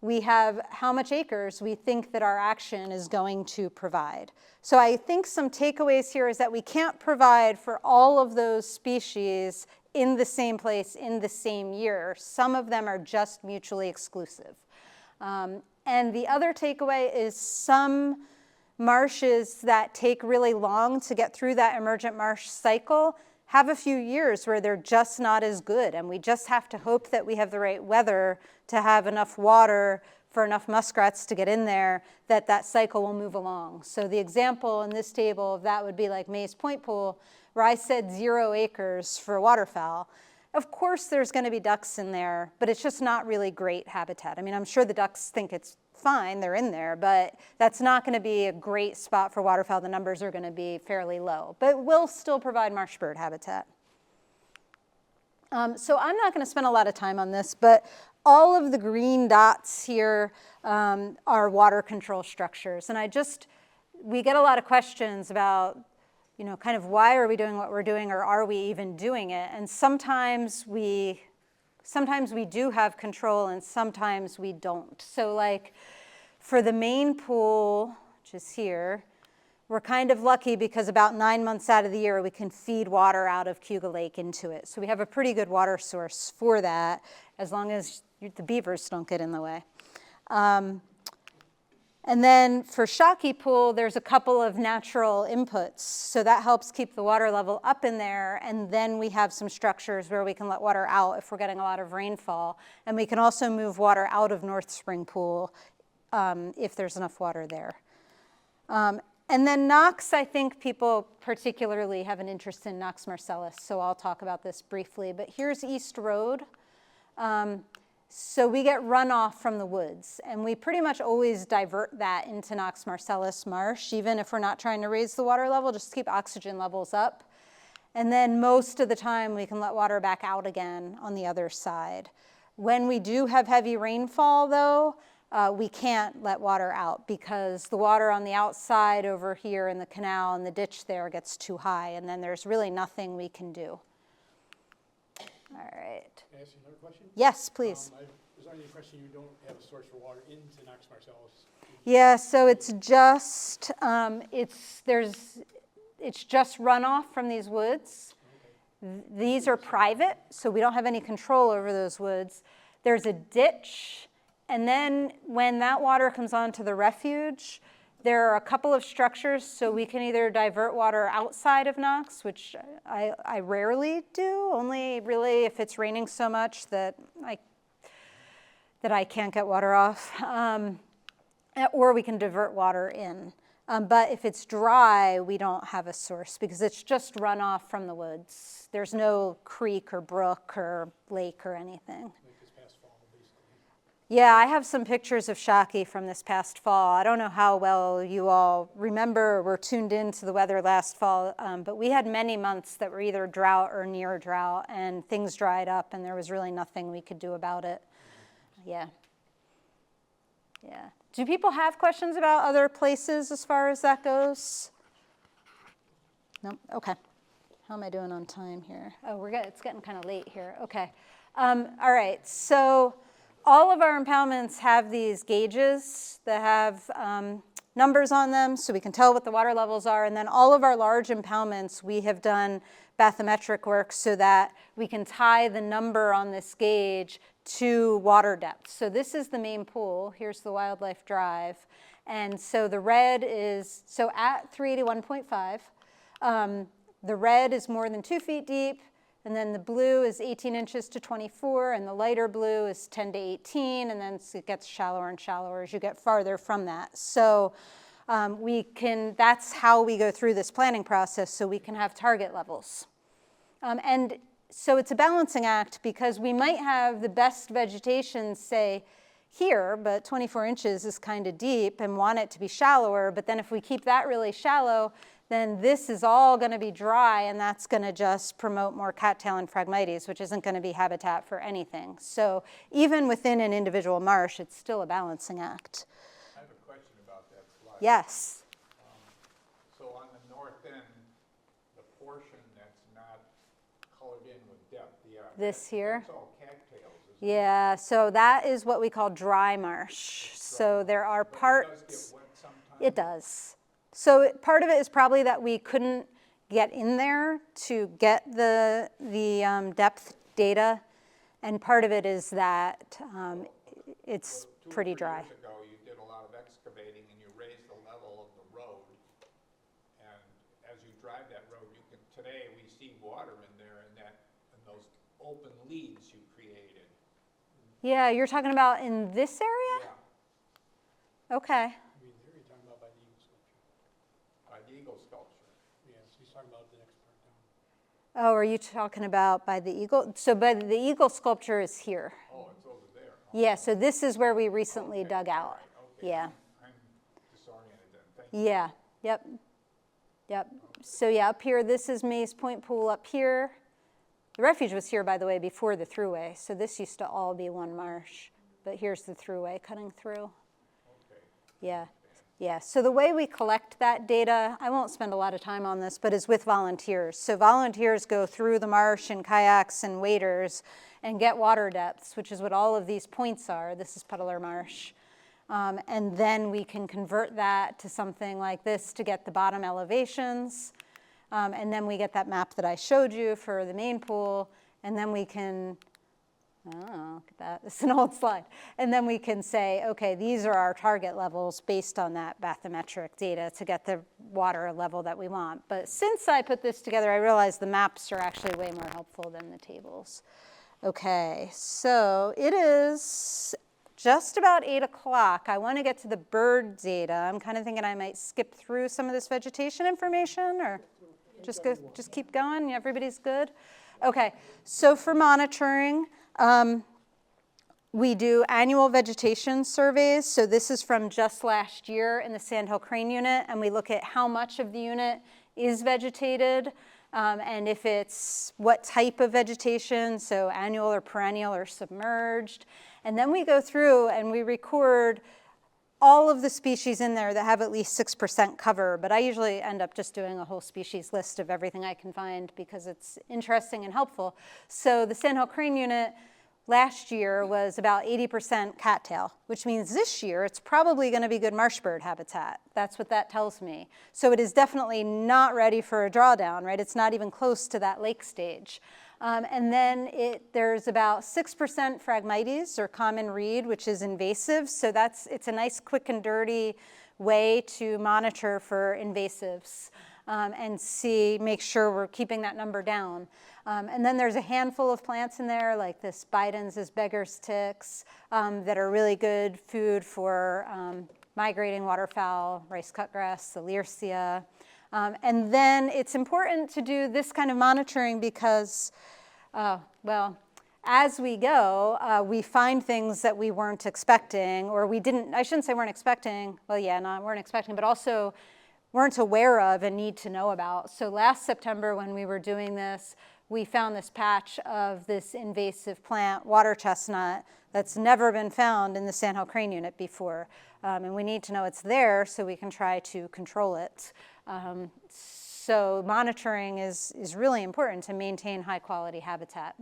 we have how much acres we think that our action is going to provide. So I think some takeaways here is that we can't provide for all of those species in the same place in the same year. Some of them are just mutually exclusive. And the other takeaway is some marshes that take really long to get through that emergent marsh cycle have a few years where they're just not as good, and we just have to hope that we have the right weather to have enough water for enough muskrats to get in there that cycle will move along. So the example in this table of that would be like Mays Point Pool, where I said 0 acres for waterfowl. Of course there's going to be ducks in there, but it's just not really great habitat. I mean, I'm sure the ducks think it's fine, they're in there, but that's not going to be a great spot for waterfowl. The numbers are going to be fairly low, but we'll still provide marsh bird habitat. So I'm not going to spend a lot of time on this, but all of the green dots here are water control structures. And we get a lot of questions about, kind of why are we doing what we're doing, or are we even doing it? And sometimes we do have control and sometimes we don't. So like for the main pool, which is here, we're kind of lucky because about 9 months out of the year we can feed water out of Cayuga Lake into it. So we have a pretty good water source for that, as long as the beavers don't get in the way. And then for Shocky Pool, there's a couple of natural inputs. So that helps keep the water level up in there. And then we have some structures where we can let water out if we're getting a lot of rainfall. And we can also move water out of North Spring Pool if there's enough water there. And then Knox, I think people particularly have an interest in Knox Marcellus. So I'll talk about this briefly. But here's East Road. So we get runoff from the woods, and we pretty much always divert that into Knox Marcellus Marsh, even if we're not trying to raise the water level, just to keep oxygen levels up. And then most of the time, we can let water back out again on the other side. When we do have heavy rainfall, though, we can't let water out because the water on the outside over here in the canal and the ditch there gets too high, and then there's really nothing we can do. All right. Can I ask you another question? Yes, please. I was under the impression you don't have a source for water into Knox Marcellus. Yeah, so it's just it's just runoff from these woods. These are private, so we don't have any control over those woods. There's a ditch, and then when that water comes onto the refuge, there are a couple of structures, so we can either divert water outside of Knox, which I rarely do, only really if it's raining so much that I can't get water off, or we can divert water in. But if it's dry, we don't have a source because it's just runoff from the woods. There's no creek or brook or lake or anything. Like this past fall, basically. Yeah, I have some pictures of Shocky from this past fall. I don't know how well you all remember or were tuned into the weather last fall, but we had many months that were either drought or near drought, and things dried up, and there was really nothing we could do about it. Yeah. Yeah. Do people have questions about other places as far as that goes? No? Okay. How am I doing on time here? Oh, we're good. It's getting kind of late here. Okay. All right. So all of our impoundments have these gauges that have numbers on them so we can tell what the water levels are. And then all of our large impoundments, we have done bathymetric work so that we can tie the number on this gauge to water depth. So this is the main pool. Here's the Wildlife Drive. And so the red is, so at 381.5, the red is more than 2 feet deep, and then the blue is 18 inches to 24, and the lighter blue is 10 to 18, and then it gets shallower and shallower as you get farther from that. So that's how we go through this planning process, so we can have target levels. And so it's a balancing act because we might have the best vegetation, say, here, but 24 inches is kind of deep and want it to be shallower, but then if we keep that really shallow, then this is all going to be dry, and that's going to just promote more cattail and Phragmites, which isn't going to be habitat for anything. So even within an individual marsh, it's still a balancing act. I have a question about that slide. Yes. So on the north end, the portion that's not colored in with depth, This here? that's all cattails, isn't it? Yeah, so that is what we call dry marsh. So there are But parts. it does get wet sometimes? It does. So part of it is probably that we couldn't get in there to get the depth data, and part of it is that it's So pretty 2 or 3 dry. years ago, you did a lot of excavating and you raised the level of the road. And as you drive that road, today we see water in there in those open leads you created. Yeah, you're talking about in this area? Yeah, Okay. I mean, there you're talking about by the eagle sculpture. by the eagle sculpture. Yeah, so he's talking about the next part down. Oh, are you talking about by the eagle? So by the eagle sculpture is here. Oh, it's over there. Yeah, so this is where we recently Okay, dug all out. right, okay. Yeah. I'm disoriented then, thank you. Yeah, yep. So yeah, up here, this is Mays Point Pool up here. The refuge was here, by the way, before the thruway, so this used to all be one marsh. But here's the thruway cutting through. Okay. Yeah, yeah. So the way we collect that data, I won't spend a lot of time on this, but is with volunteers. So volunteers go through the marsh in kayaks and waders and get water depths, which is what all of these points are. This is Puddler Marsh. And then we can convert that to something like this to get the bottom elevations. And then we get that map that I showed you for the main pool. And then we can Oh, look at that. It's an old slide. And then we can say, okay, these are our target levels based on that bathymetric data to get the water level that we want. But since I put this together, I realized the maps are actually way more helpful than the tables. Okay, so it is just about 8 o'clock. I want to get to the bird data. I'm kind of thinking I might skip through some of this vegetation information, or just keep going. Everybody's good? Okay, so for monitoring, we do annual vegetation surveys. So this is from just last year in the Sandhill Crane unit, and we look at how much of the unit is vegetated, and if it's what type of vegetation, so annual or perennial or submerged. And then we go through and we record all of the species in there that have at least 6% cover, but I usually end up just doing a whole species list of everything I can find because it's interesting and helpful. So the Sandhill Crane unit last year was about 80% cattail, which means this year it's probably going to be good marsh bird habitat. That's what that tells me. So it is definitely not ready for a drawdown, right? It's not even close to that lake stage. And then there's about 6% Phragmites or common reed, which is invasive. So it's a nice quick and dirty way to monitor for invasives and make sure we're keeping that number down. And then there's a handful of plants in there, like this Biden's beggar's ticks, that are really good food for migrating waterfowl, rice cutgrass, the Learcia. And then it's important to do this kind of monitoring because, as we go, we find things that we weren't expecting, or we didn't, I shouldn't say weren't expecting, weren't expecting, but also weren't aware of and need to know about. So last September when we were doing this, we found this patch of this invasive plant, water chestnut, that's never been found in the Sandhill Crane unit before. And we need to know it's there so we can try to control it. So monitoring is really important to maintain high quality habitat.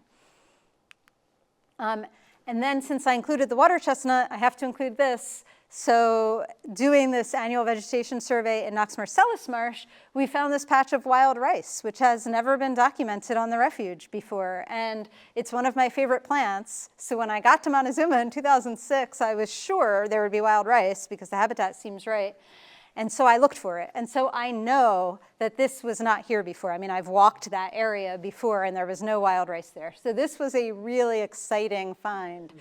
And then since I included the water chestnut, I have to include this. So doing this annual vegetation survey in Knox Marcellus Marsh, we found this patch of wild rice, which has never been documented on the refuge before. And it's one of my favorite plants. So when I got to Montezuma in 2006, I was sure there would be wild rice because the habitat seems right. And so I looked for it. And so I know that this was not here before. I mean, I've walked that area before and there was no wild rice there. So this was a really exciting find.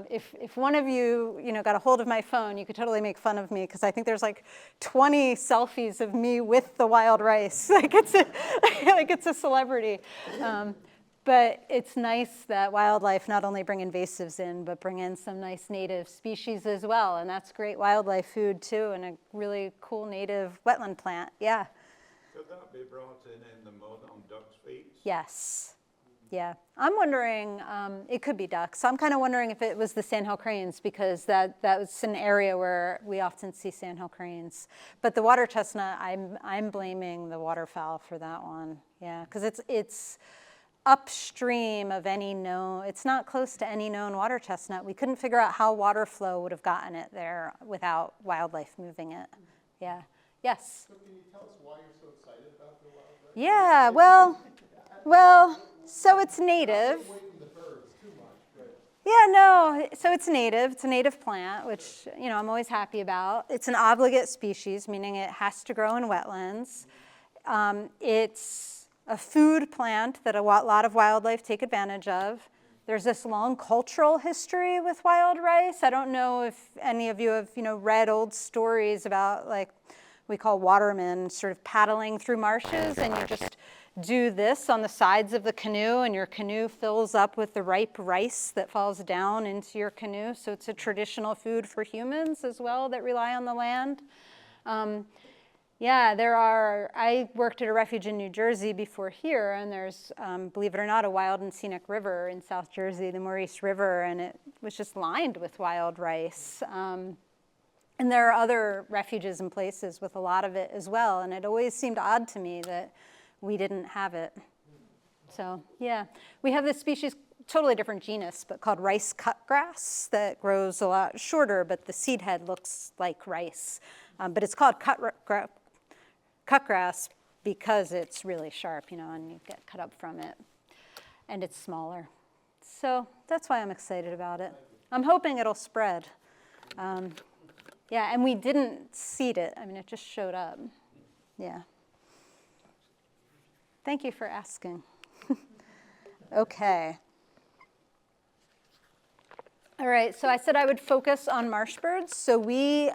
If one of you, got a hold of my phone, you could totally make fun of me because I think there's like 20 selfies of me with the wild rice. like it's a celebrity. But it's nice that wildlife not only bring invasives in, but bring in some nice native species as well. And that's great wildlife food too, and a really cool native wetland plant. Yeah. Could that be brought in the mud on ducks' feet? Yes. Yeah. I'm wondering, it could be ducks. I'm kind of wondering if it was the sandhill cranes because that was an area where we often see sandhill cranes. But the water chestnut, I'm blaming the waterfowl for that one. Yeah, because it's upstream of any known, it's not close to any known water chestnut. We couldn't figure out how water flow would have gotten it there without wildlife moving it. Yeah. Yes? So can you tell us why you're so excited about the wildlife? Yeah, well, so it's native. Away from the birds too much, but Yeah, no, so it's native. It's a native plant, which, I'm always happy about. It's an obligate species, meaning it has to grow in wetlands. It's a food plant that a lot of wildlife take advantage of. There's this long cultural history with wild rice. I don't know if any of you have, read old stories about, like, we call watermen sort of paddling through marshes, and you just do this on the sides of the canoe, and your canoe fills up with the ripe rice that falls down into your canoe. So it's a traditional food for humans as well that rely on the land. Yeah, I worked at a refuge in New Jersey before here, and there's, believe it or not, a wild and scenic river in South Jersey, the Maurice River, and it was just lined with wild rice. And there are other refuges and places with a lot of it as well, and it always seemed odd to me that we didn't have it. So, yeah. We have this species, totally different genus, but called rice cutgrass that grows a lot shorter, but the seed head looks like rice. But it's called cutgrass because it's really sharp, and you get cut up from it. And it's smaller. So that's why I'm excited about it. I'm hoping it'll spread. Yeah, and we didn't seed it. I mean, it just showed up. Yeah. Thank you for asking. Okay. All right, so I said I would focus on marsh birds. So we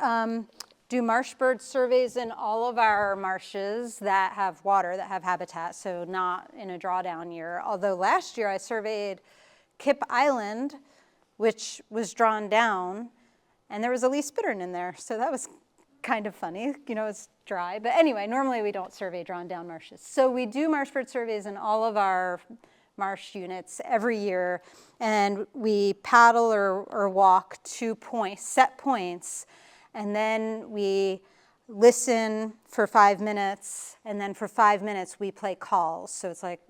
do marsh bird surveys in all of our marshes that have water, that have habitat, so not in a drawdown year. Although last year I surveyed Kip Island, which was drawn down, and there was a least bittern in there, so that was kind of funny. You know, it's dry. But anyway, normally we don't survey drawn down marshes. So we do marsh bird surveys in all of our marsh units every year, and we paddle or walk to set points, and then we listen for 5 minutes, and then for 5 minutes we play calls. So it's like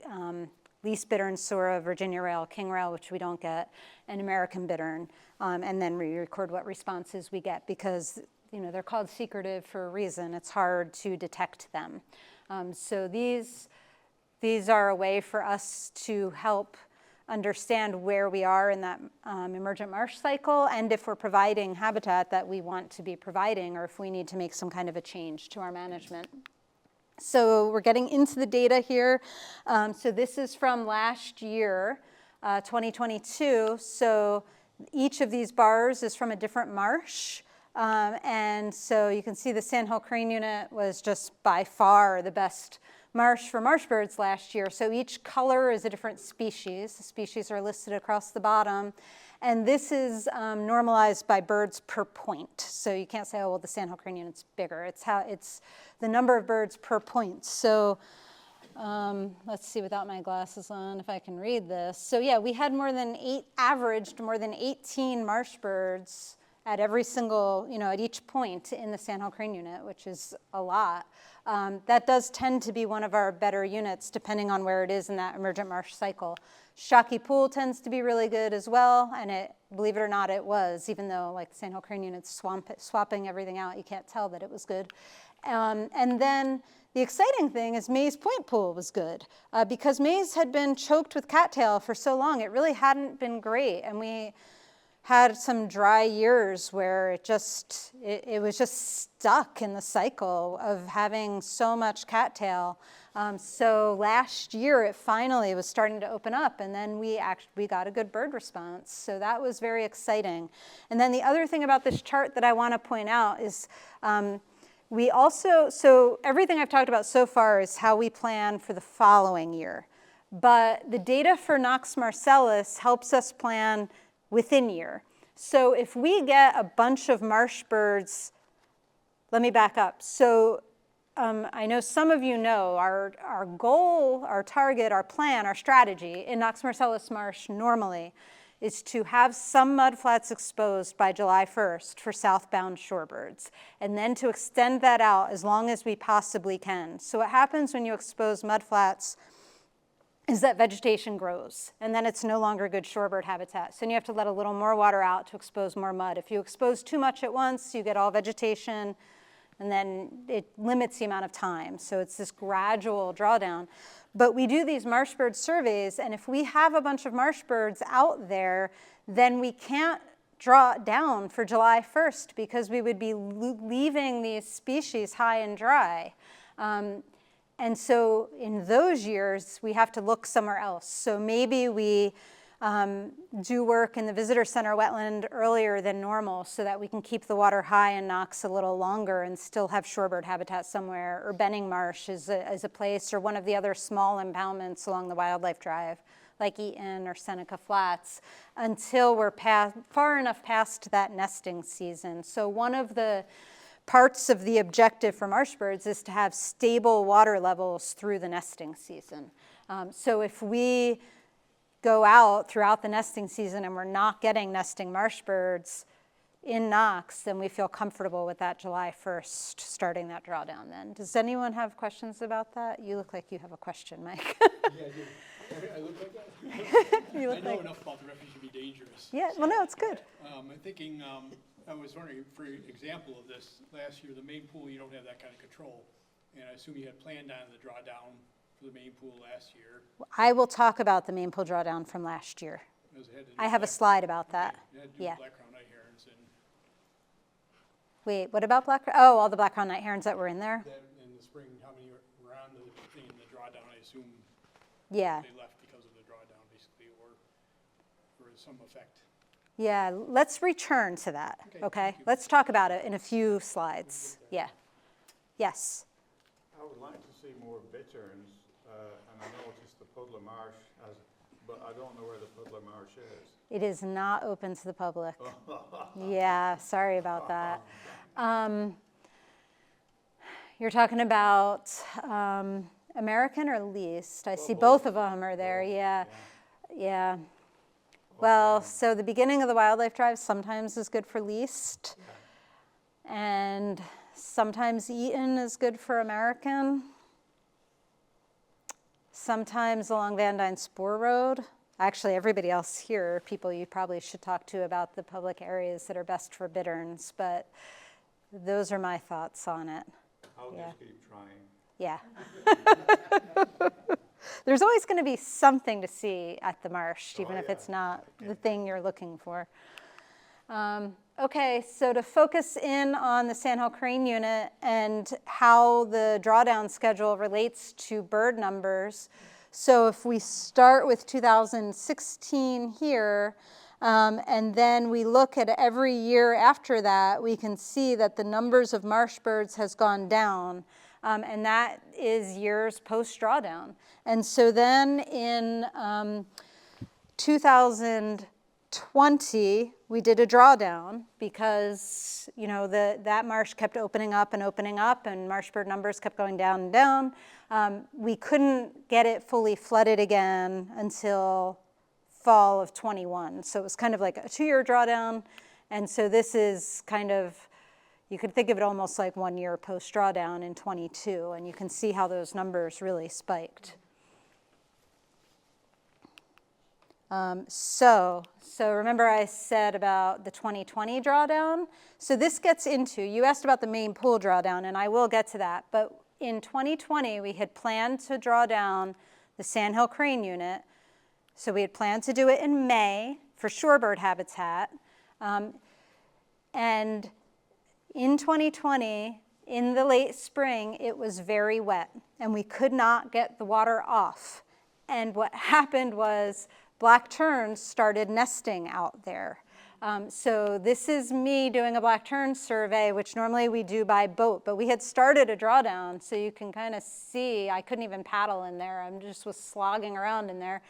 least bittern, Sura, Virginia rail, king rail, which we don't get, and American bittern, and then we record what responses we get because they're called secretive for a reason. It's hard to detect them. So these are a way for us to help understand where we are in that emergent marsh cycle, and if we're providing habitat that we want to be providing, or if we need to make some kind of a change to our management. So we're getting into the data here. So this is from last year, 2022. So each of these bars is from a different marsh. And so you can see the Sandhill Crane unit was just by far the best marsh for marsh birds last year. So each color is a different species. The species are listed across the bottom. And this is normalized by birds per point. So you can't say, oh, well, the Sandhill Crane unit's bigger. It's the number of birds per point. So let's see without my glasses on if I can read this. So yeah, we had averaged more than 18 marsh birds at every single, at each point in the Sandhill Crane unit, which is a lot. That does tend to be one of our better units, depending on where it is in that emergent marsh cycle. Shocky Pool tends to be really good as well, and believe it or not, it was, even though like the Sandhill Crane unit's swapping everything out, you can't tell that it was good. And then the exciting thing is Mays Point Pool was good, because Mays had been choked with cattail for so long, it really hadn't been great, and we had some dry years where it was just stuck in the cycle of having so much cattail. So last year it finally was starting to open up, and then we got a good bird response. So that was very exciting. And then the other thing about this chart that I want to point out is so everything I've talked about so far is how we plan for the following year. But the data for Knox marcellus helps us plan within year. So if we get a bunch of marsh birds, let me back up. So I know some of you know our goal, our target, our plan, our strategy in Knox marcellus marsh normally is to have some mudflats exposed by July 1st for southbound shorebirds, and then to extend that out as long as we possibly can. So what happens when you expose mudflats is that vegetation grows, and then it's no longer good shorebird habitat. So then you have to let a little more water out to expose more mud. If you expose too much at once, you get all vegetation, and then it limits the amount of time. So it's this gradual drawdown. But we do these marsh bird surveys, and if we have a bunch of marsh birds out there, then we can't draw down for July 1st because we would be leaving these species high and dry. And so in those years, we have to look somewhere else. So maybe we do work in the visitor center wetland earlier than normal so that we can keep the water high in Knox a little longer and still have shorebird habitat somewhere. Or Benning Marsh is a place, or one of the other small impoundments along the Wildlife Drive, like Eaton or Seneca Flats, until we're far enough past that nesting season. So one of the parts of the objective for marsh birds is to have stable water levels through the nesting season. So if we go out throughout the nesting season and we're not getting nesting marsh birds in Knox, then we feel comfortable with that July 1st, starting that drawdown then. Does anyone have questions about that? You look like you have a question, Mike. Yeah, I do. I look like that? You look I know like... enough about the refuge to be dangerous. Yeah, well, no, it's good. I'm thinking, I was wondering, for example of this, last year, the main pool, you don't have that kind of control. And I assume you had planned on the drawdown for the main pool last year. I will talk about the main pool drawdown from last year. Does it have to do I with have a slide about that. It had to do Yeah. with black-crowned night herons and Wait, what about oh, all the black-crowned night herons that were in there? then in the spring, how many were on the thing in the drawdown? I assume Yeah. they left because of the drawdown, basically, or some effect. Yeah, let's return to that, Okay, okay? thank you. Let's talk about it in a few slides. Yeah. Yes. I would like to see more bitterns, and I noticed the Puddler Marsh has, but I don't know where the Puddler Marsh is. It is not open to the public. Yeah, sorry about that. You're talking about American or leased? I see both of them are there, yeah. Yeah. Well, so the beginning of the wildlife drive sometimes is good for leased, and sometimes Eaton is good for American. Sometimes along Van Dyne Spur Road. Actually, everybody else here are people you probably should talk to about the public areas that are best for bitterns, but those are my thoughts on it. I'll Yeah. just keep trying. Yeah. There's always going to be something to see at the marsh, even if it's not the thing you're looking for. Okay, so to focus in on the Sandhill Crane Unit and how the drawdown schedule relates to bird numbers. So if we start with 2016 here, and then we look at every year after that, we can see that the numbers of marsh birds has gone down. And that is years post-drawdown. And so then in 2020, we did a drawdown because, you know, that marsh kept opening up, and marsh bird numbers kept going down and down. We couldn't get it fully flooded again until fall of 21. So it was kind of like a 2-year drawdown. And so this is kind of, you could think of it almost like 1 year post-drawdown in 22, and you can see how those numbers really spiked. So remember I said about the 2020 drawdown? So this gets into, you asked about the main pool drawdown, and I will get to that, but in 2020 we had planned to draw down the Sandhill Crane Unit. So we had planned to do it in May for shorebird habitat, and in 2020, in the late spring, it was very wet, and we could not get the water off. And what happened was black terns started nesting out there. So this is me doing a black tern survey, which normally we do by boat, but we had started a drawdown, so you can kind of see, I couldn't even paddle in there, I just was slogging around in there.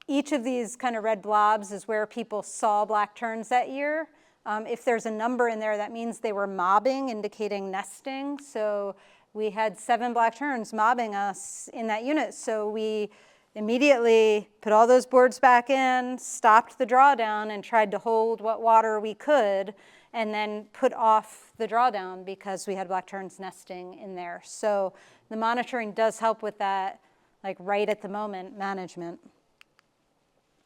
Each of these kind of red blobs is where people saw black terns that year. If there's a number in there, that means they were mobbing, indicating nesting. So we had 7 black terns mobbing us in that unit. So we immediately put all those boards back in, stopped the drawdown, and tried to hold what water we could, and then put off the drawdown because we had black terns nesting in there. So the monitoring does help with that, like right at the moment, management.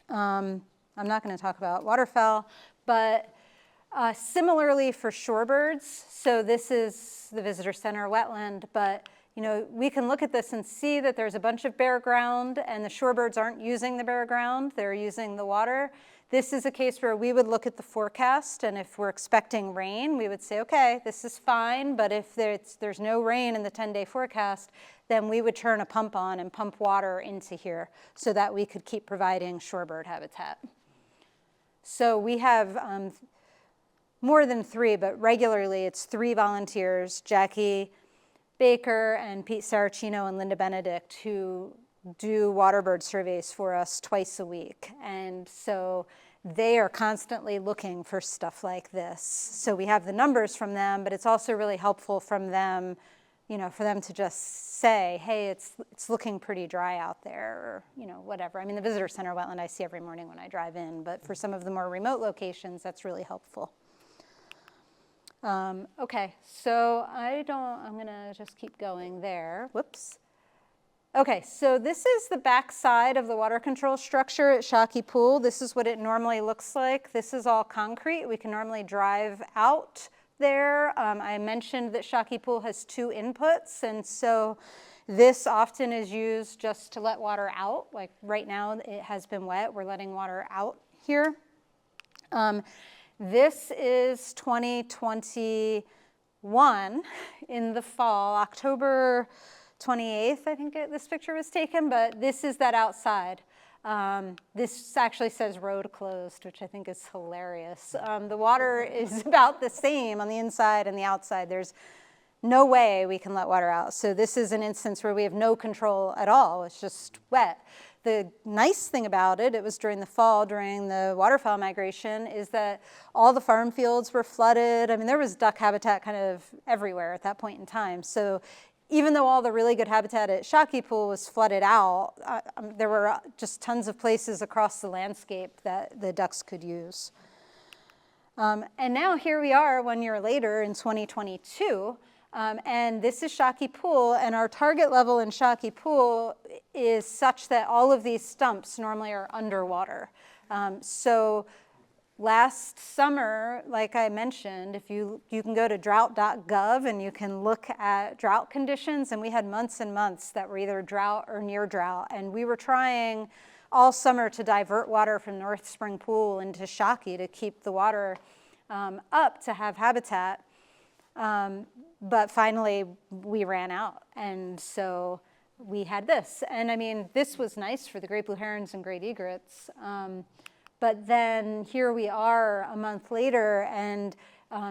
I'm not going to talk about waterfowl, but similarly for shorebirds, so this is the visitor center wetland, but you know, we can look at this and see that there's a bunch of bare ground, and the shorebirds aren't using the bare ground, they're using the water. This is a case where we would look at the forecast, and if we're expecting rain, we would say, okay, this is fine, but if there's no rain in the 10-day forecast, then we would turn a pump on and pump water into here so that we could keep providing shorebird habitat. So we have more than 3, but regularly it's 3 volunteers, Jackie Baker and Pete Saracino and Linda Benedict, who do waterbird surveys for us twice a week. And so they are constantly looking for stuff like this. So we have the numbers from them, but it's also really helpful from them, you know, for them to just say, hey, it's looking pretty dry out there, or, you know, whatever. I mean, the visitor center wetland I see every morning when I drive in, but for some of the more remote locations, that's really helpful. Okay, so I'm gonna just keep going there. Whoops. Okay, so this is the back side of the water control structure at Shockey Pool. This is what it normally looks like. This is all concrete. We can normally drive out there. I mentioned that Shockey Pool has 2 inputs, and so This often is used just to let water out. Like right now, it has been wet. We're letting water out here. This is 2021 in the fall, October 28th, I think this picture was taken, but this is that outside. This actually says road closed, which I think is hilarious. The water is about the same on the inside and the outside. There's no way we can let water out. So this is an instance where we have no control at all. It's just wet. The nice thing about it, it was during the fall, during the waterfowl migration, is that all the farm fields were flooded. I mean, there was duck habitat kind of everywhere at that point in time. So even though all the really good habitat at Shockey Pool was flooded out, there were just tons of places across the landscape that the ducks could use. And now here we are 1 year later in 2022. And this is Shockey Pool, and our target level in Shockey Pool is such that all of these stumps normally are underwater. So last summer, like I mentioned, if you can go to drought.gov and you can look at drought conditions, and we had months and months that were either drought or near drought, and we were trying all summer to divert water from North Spring Pool into Shockey to keep the water up to have habitat. But finally, we ran out, and so we had this. And I mean, this was nice for the great blue herons and great egrets. But then here we are a month later, and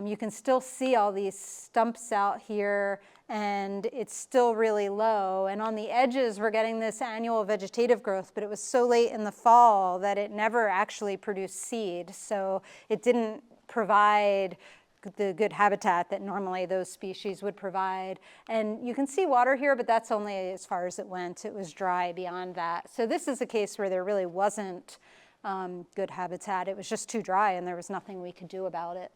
you can still see all these stumps out here, and it's still really low. And on the edges, we're getting this annual vegetative growth, but it was so late in the fall that it never actually produced seed. So it didn't provide the good habitat that normally those species would provide. And you can see water here, but that's only as far as it went. It was dry beyond that. So this is a case where there really wasn't good habitat. It was just too dry, and there was nothing we could do about it.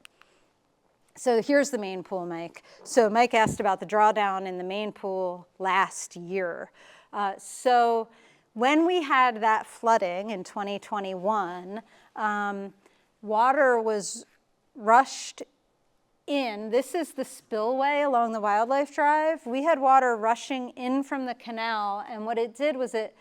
So here's the main pool, Mike. So Mike asked about the drawdown in the main pool last year. So when we had that flooding in 2021, water was rushed in. This is the spillway along the wildlife drive. We had water rushing in from the canal, and what it did was it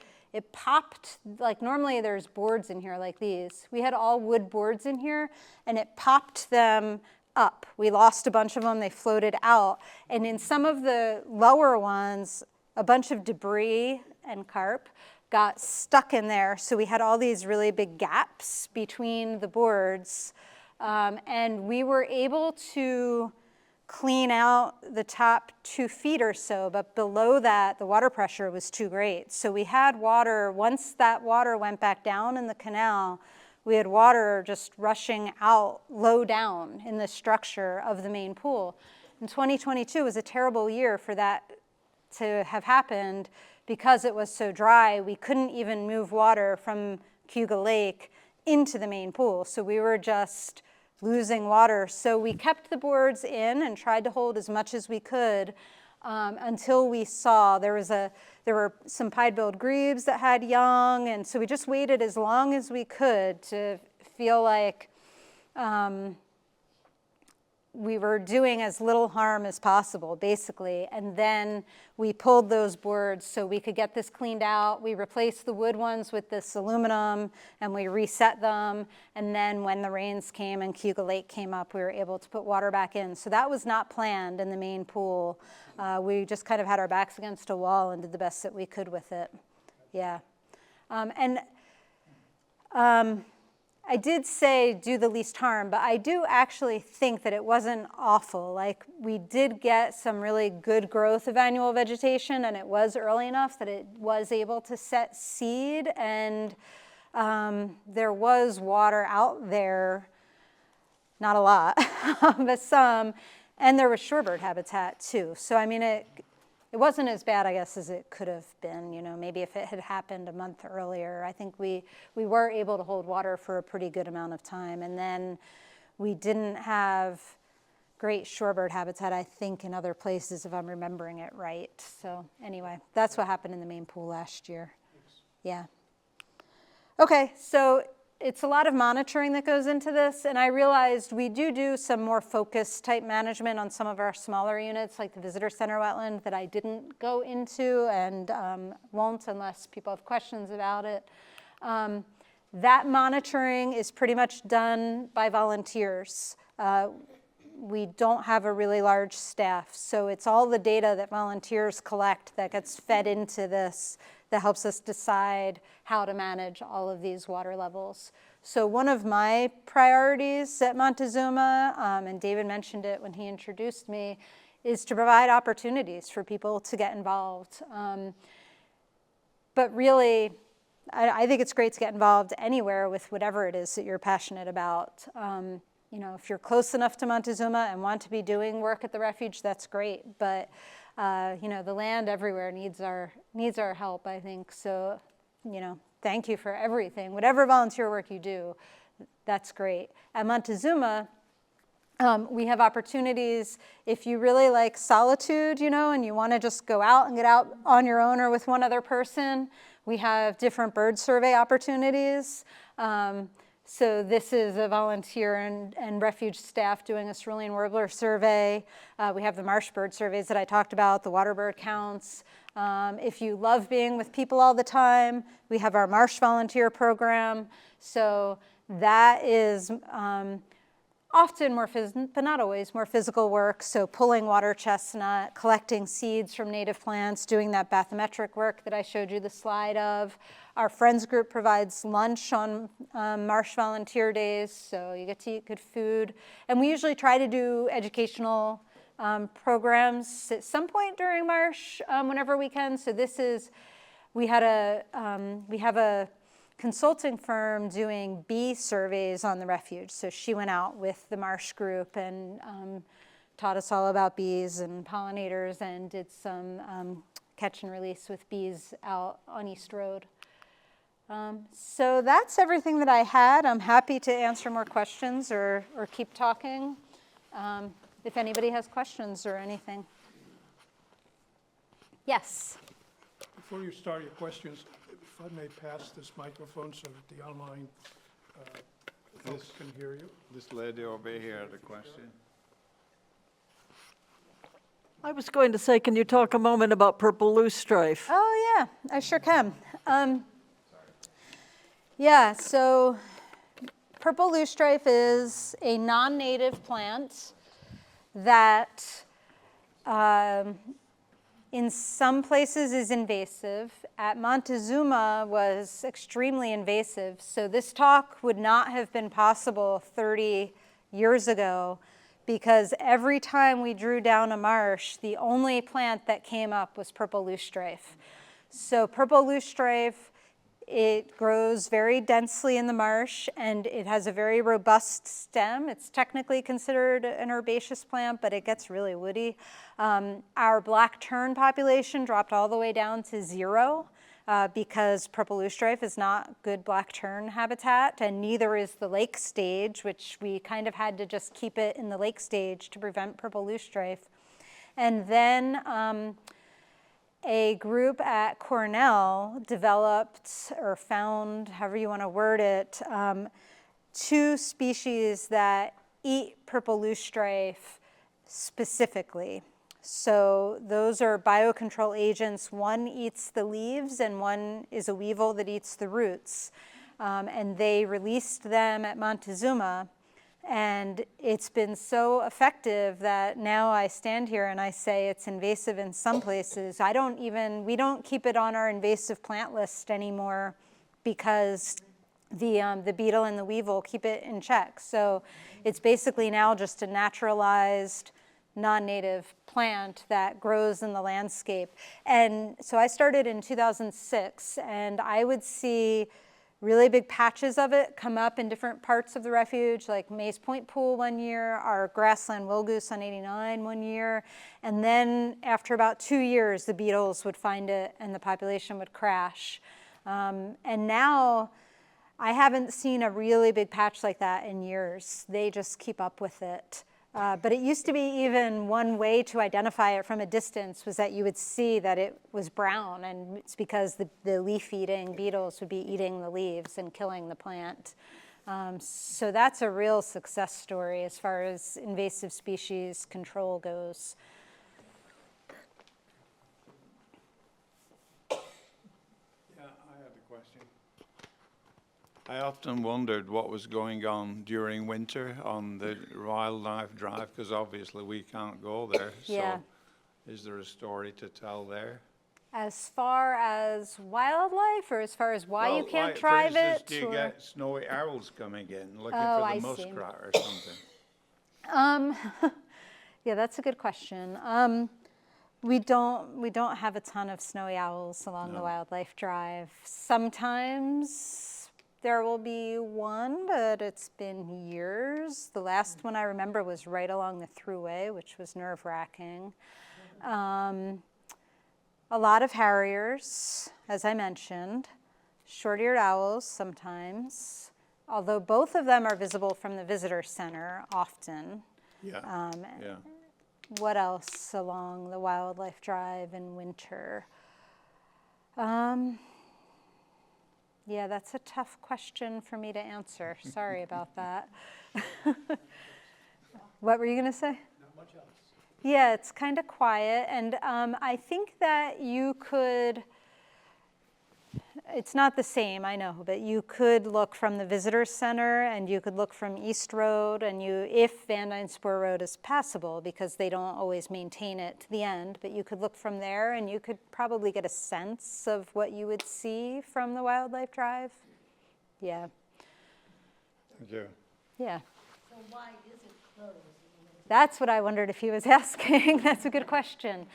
popped, like normally there's boards in here like these. We had all wood boards in here, and it popped them up. We lost a bunch of them, they floated out. And in some of the lower ones, a bunch of debris and carp got stuck in there, so we had all these really big gaps between the boards. And we were able to clean out the top 2 feet or so, but below that, the water pressure was too great. So we had water, once that water went back down in the canal, we had water just rushing out low down in the structure of the main pool. And 2022 was a terrible year for that to have happened because it was so dry. We couldn't even move water from Cayuga Lake into the main pool, so we were just losing water. So we kept the boards in and tried to hold as much as we could until we saw there were some pied-billed grebes that had young, and so we just waited as long as we could to feel like we were doing as little harm as possible, basically. And then we pulled those boards so we could get this cleaned out. We replaced the wood ones with this aluminum, and we reset them. And then when the rains came and Cayuga Lake came up, we were able to put water back in. So that was not planned in the main pool. We just kind of had our backs against a wall and did the best that we could with it. Yeah. I did say do the least harm, but I do actually think that it wasn't awful. Like, we did get some really good growth of annual vegetation, and it was early enough that it was able to set seed, and there was water out there, not a lot, but some, and there was shorebird habitat too. So I mean, it wasn't as bad, I guess, as it could have been. You know, maybe if it had happened a month earlier. I think we were able to hold water for a pretty good amount of time. And then we didn't have great shorebird habitat, I think, in other places, if I'm remembering it right. So anyway, that's what happened in the main pool last year. Yeah. Okay, so it's a lot of monitoring that goes into this, and I realized we do some more focused type management on some of our smaller units, like the visitor center wetland that I didn't go into and won't unless people have questions about it. That monitoring is pretty much done by volunteers. We don't have a really large staff, so it's all the data that volunteers collect that gets fed into this that helps us decide how to manage all of these water levels. So one of my priorities at Montezuma, and David mentioned it when he introduced me, is to provide opportunities for people to get involved. But really, I think it's great to get involved anywhere with whatever it is that you're passionate about. You know, if you're close enough to Montezuma and want to be doing work at the refuge, that's great. But you know, the land everywhere needs our help, I think. So, you know, thank you for everything. Whatever volunteer work you do, that's great. At Montezuma, we have opportunities if you really like solitude, you know, and you want to just go out and get out on your own or with one other person. We have different bird survey opportunities. So this is a volunteer and refuge staff doing a cerulean warbler survey. We have the marsh bird surveys that I talked about, the water bird counts. If you love being with people all the time, we have our marsh volunteer program. So that is often more, but not always, more physical work. So pulling water chestnut, collecting seeds from native plants, doing that bathymetric work that I showed you the slide of. Our Friends group provides lunch on Marsh volunteer days, so you get to eat good food. And we usually try to do educational programs at some point during Marsh, whenever we can. So this is, we have a consulting firm doing bee surveys on the refuge. So she went out with the Marsh group and taught us all about bees and pollinators and did some catch and release with bees out on East Road. So that's everything that I had. I'm happy to answer more questions or keep talking if anybody has questions or anything. Yes? Before you start your questions, if I may pass this microphone so that the online folks can hear you. This lady over here had a question. I was going to say, can you talk a moment about purple loosestrife? Oh yeah, I sure can. Yeah, so purple loosestrife is a non-native plant that in some places is invasive. At Montezuma was extremely invasive. So this talk would not have been possible 30 years ago because every time we drew down a marsh, the only plant that came up was purple loosestrife. So purple loosestrife, it grows very densely in the marsh and it has a very robust stem. It's technically considered an herbaceous plant, but it gets really woody. Our black tern population dropped all the way down to 0 because purple loosestrife is not good black tern habitat, and neither is the lake stage, which we kind of had to just keep it in the lake stage to prevent purple loosestrife. And then a group at Cornell developed or found, however you want to word it, 2 species that eat purple loosestrife specifically. So those are biocontrol agents. One eats the leaves and one is a weevil that eats the roots. And they released them at Montezuma. And it's been so effective that now I stand here and I say it's invasive in some places. We don't keep it on our invasive plant list anymore because the beetle and the weevil keep it in check. So it's basically now just a naturalized, non-native plant that grows in the landscape. And so I started in 2006, and I would see really big patches of it come up in different parts of the refuge, like Mays Point Pool one year, our grassland wilgoose on 89 one year, and then after about 2 years, the beetles would find it and the population would crash. And now I haven't seen a really big patch like that in years. They just keep up with it. But it used to be even one way to identify it from a distance was that you would see that it was brown, and it's because the leaf-eating beetles would be eating the leaves and killing the plant. So that's a real success story as far as invasive species control goes. Yeah, I had a question. I often wondered what was going on during winter on the wildlife drive, because obviously we can't go there. Yeah. So is there a story to tell there? As far as wildlife, or as far as why you Well, can't like, drive for instance, it? do you or- get snowy owls coming in looking Oh, for I the see. muskrat or something? Yeah, that's a good question. We don't have a ton of snowy owls along the wildlife drive. Sometimes there will be one, but it's been years. The last one I remember was right along the thruway, which was nerve-wracking. A lot of harriers, as I mentioned, short-eared owls sometimes, although both of them are visible from the visitor center often. Yeah, yeah. What else along the wildlife drive in winter? Yeah, that's a tough question for me to answer. Sorry about that. What were you going to say? Not much else. Yeah, it's kind of quiet, and I think that you could, it's not the same, I know, but you could look from the visitor center, and you could look from East Road, and if Van Dyne Spoor Road is passable, because they don't always maintain it to the end, but you could look from there, and you could probably get a sense of what you would see from the wildlife drive. Yeah, Thank you. yeah. So why is it closed? That's what I wondered if he was asking. That's a good question.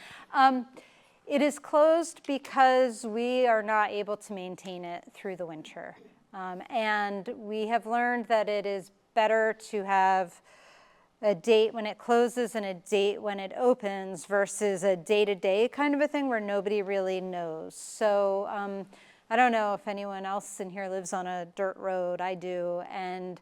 It is closed because we are not able to maintain it through the winter. And we have learned that it is better to have a date when it closes and a date when it opens versus a day-to-day kind of a thing where nobody really knows. So I don't know if anyone else in here lives on a dirt road. I do. And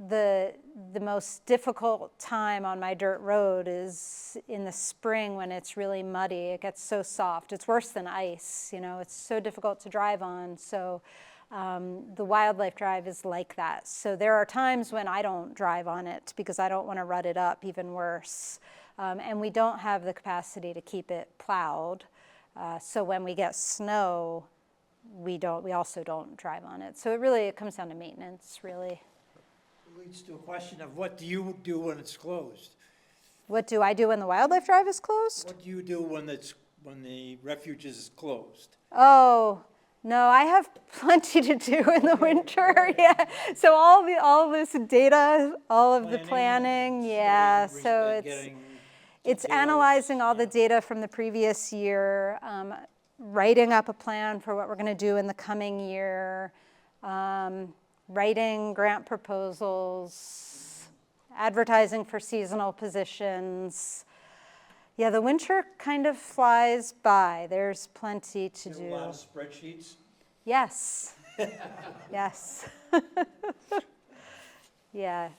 the most difficult time on my dirt road is in the spring when it's really muddy. It gets so soft. It's worse than ice, you know. It's so difficult to drive on. So the wildlife drive is like that. So there are times when I don't drive on it because I don't want to rut it up, even worse. And we don't have the capacity to keep it plowed. So when we get snow, we also don't drive on it. So it comes down to maintenance, really. Leads to a question of what do you do when it's closed? What do I do when the wildlife drive is closed? What do you do when the refuge is closed? Oh, no, I have plenty to do in the winter. Yeah. So all this data, all of the planning, yeah. So it's analyzing all the data from the previous year, writing up a plan for what we're going to do in the coming year. Writing grant proposals, advertising for seasonal positions. Yeah, the winter kind of flies by. There's plenty to do. A lot of spreadsheets? Yes. Yes. Yeah.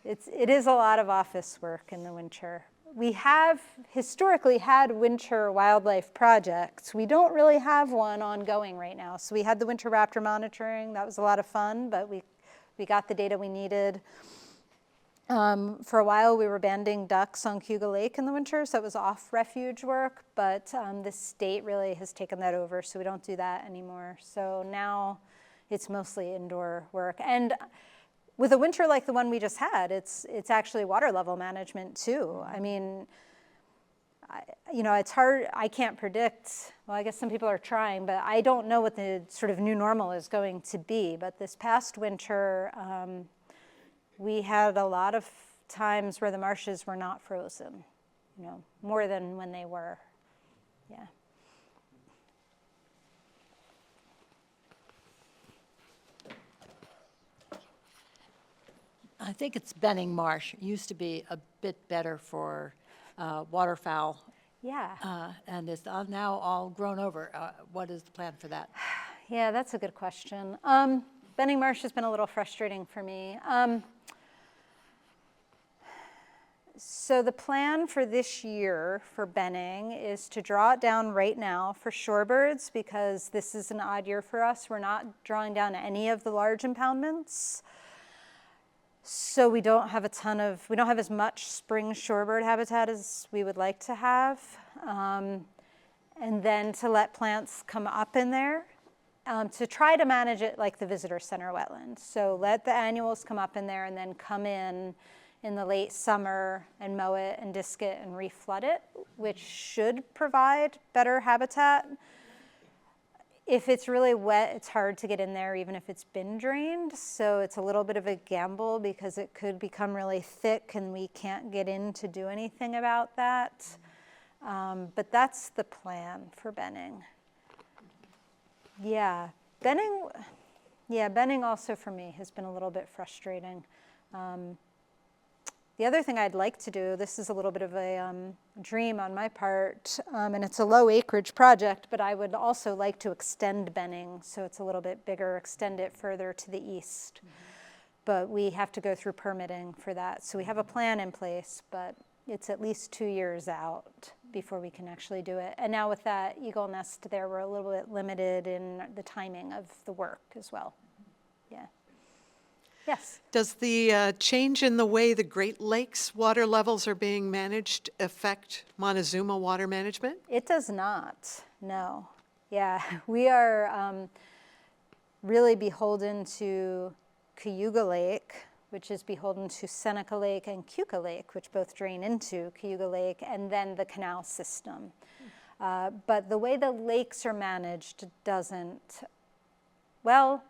It is a lot of office work in the winter. We have historically had winter wildlife projects. We don't really have one ongoing right now. So we had the winter raptor monitoring. That was a lot of fun, but we got the data we needed. For a while, we were banding ducks on Cayuga Lake in the winter, so it was off refuge work, but the state really has taken that over, so we don't do that anymore. So now it's mostly indoor work. And with a winter like the one we just had, it's actually water level management too. I mean, it's hard, I can't predict, well, I guess some people are trying, but I don't know what the sort of new normal is going to be. But this past winter, we had a lot of times where the marshes were not frozen, more than when they were, yeah. I think it's Benning Marsh. It used to be a bit better for waterfowl, Yeah. and it's now all grown over. What is the plan for that? Yeah, that's a good question. Benning Marsh has been a little frustrating for me. So the plan for this year for Benning is to draw it down right now for shorebirds, because this is an odd year for us. We're not drawing down any of the large impoundments. So we don't have as much spring shorebird habitat as we would like to have. And then to let plants come up in there, to try to manage it like the visitor center wetland. So let the annuals come up in there and then come in the late summer and mow it and disc it and reflood it, which should provide better habitat. If it's really wet, it's hard to get in there even if it's been drained. So it's a little bit of a gamble because it could become really thick and we can't get in to do anything about that. But that's the plan for Benning. Yeah, Benning also for me has been a little bit frustrating. The other thing I'd like to do, this is a little bit of a dream on my part, and it's a low acreage project, but I would also like to extend Benning so it's a little bit bigger, extend it further to the east. But we have to go through permitting for that. So we have a plan in place, but it's at least 2 years out before we can actually do it. And now with that eagle nest there, we're a little bit limited in the timing of the work as well. Yeah. Yes. Does the change in the way the Great Lakes water levels are being managed affect Montezuma water management? It does not, no. Yeah, we are really beholden to Cayuga Lake, which is beholden to Seneca Lake and Keuka Lake, which both drain into Cayuga Lake, and then the canal system. But the way the lakes are managed doesn't, well,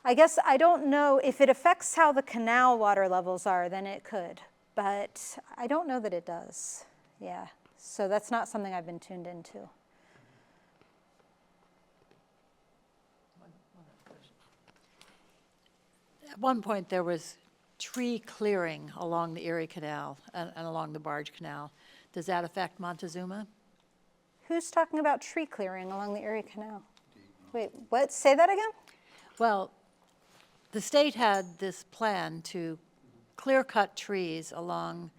I guess I don't know if it affects how the canal water levels are, then it could, but I don't know that it does. Yeah, so that's not something I've been tuned into. At one point, there was tree clearing along the Erie Canal and along the Barge Canal. Does that affect Montezuma? Who's talking about tree clearing along the Erie Canal? Wait, what? Say that again? Well, the state had this plan to clear-cut trees along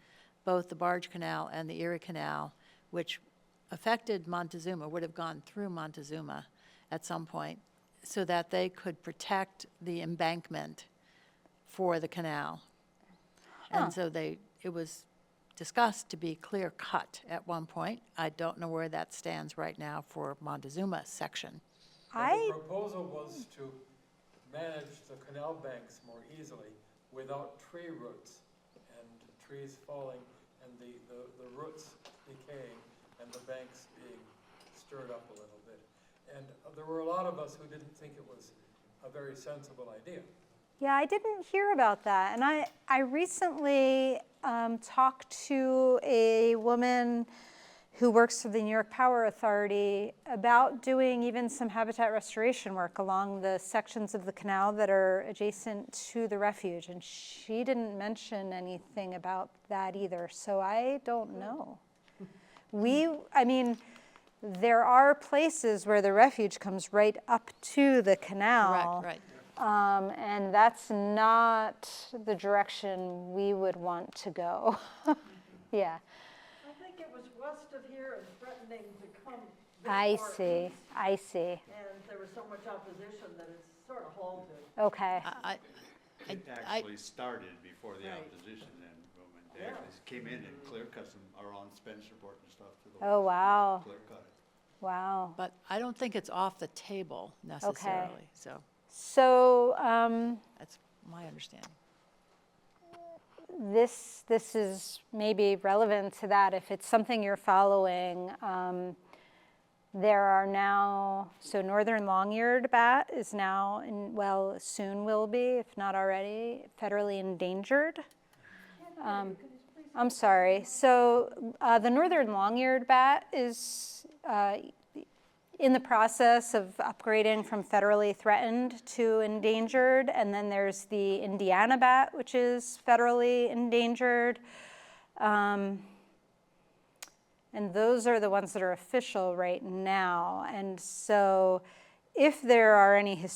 both the Barge Canal and the Erie Canal, which affected Montezuma, would have gone through Montezuma at some point, so that they could protect the embankment for the canal. And so it was discussed to be clear-cut at one point. I don't know where that stands right now for Montezuma section. The proposal was to manage the canal banks more easily without tree roots and trees falling and the roots decaying and the banks being stirred up a little bit. And there were a lot of us who didn't think it was a very sensible idea. Yeah, I didn't hear about that. And I recently talked to a woman who works for the New York Power Authority about doing even some habitat restoration work along the sections of the canal that are adjacent to the refuge. And she didn't mention anything about that either, so I don't know. I mean, there are places where the refuge comes right up to the canal. Right. And that's not the direction we would want to go. Yeah. I think it was west of here and threatening to come this I far see. east, I see. and there was so much opposition that it's sort of halted. Okay. It actually started before the Right. opposition and movement. They actually came in and clear cut some, our own Spence report and stuff to the. Oh, wow. Clear cut it. Wow. But I don't think it's off the table necessarily, so So that's my understanding. this is maybe relevant to that if it's something you're following. There are now, so northern long-eared bat is now, soon will be, if not already, federally endangered. I'm sorry. So the northern long-eared bat is in the process of upgrading from federally threatened to endangered. And then there's the Indiana bat, which is federally endangered. And those are the ones that are official right now. And so if there are any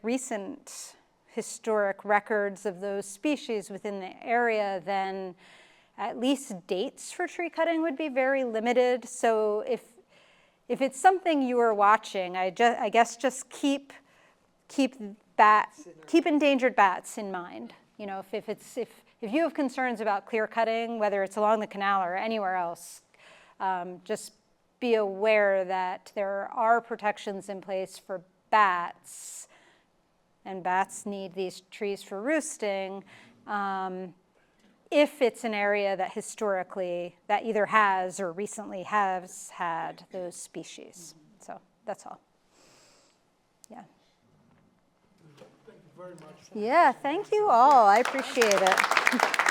recent historic records of those species within the area, then at least dates for tree cutting would be very limited. So if it's something you are watching, I guess just keep endangered bats in mind. You know, if you have concerns about clear cutting, whether it's along the canal or anywhere else, just be aware that there are protections in place for bats, and bats need these trees for roosting, if it's an area that historically, that either has or recently has had those species. So that's all. Yeah. Thank you very much. Yeah, thank you all. I appreciate it.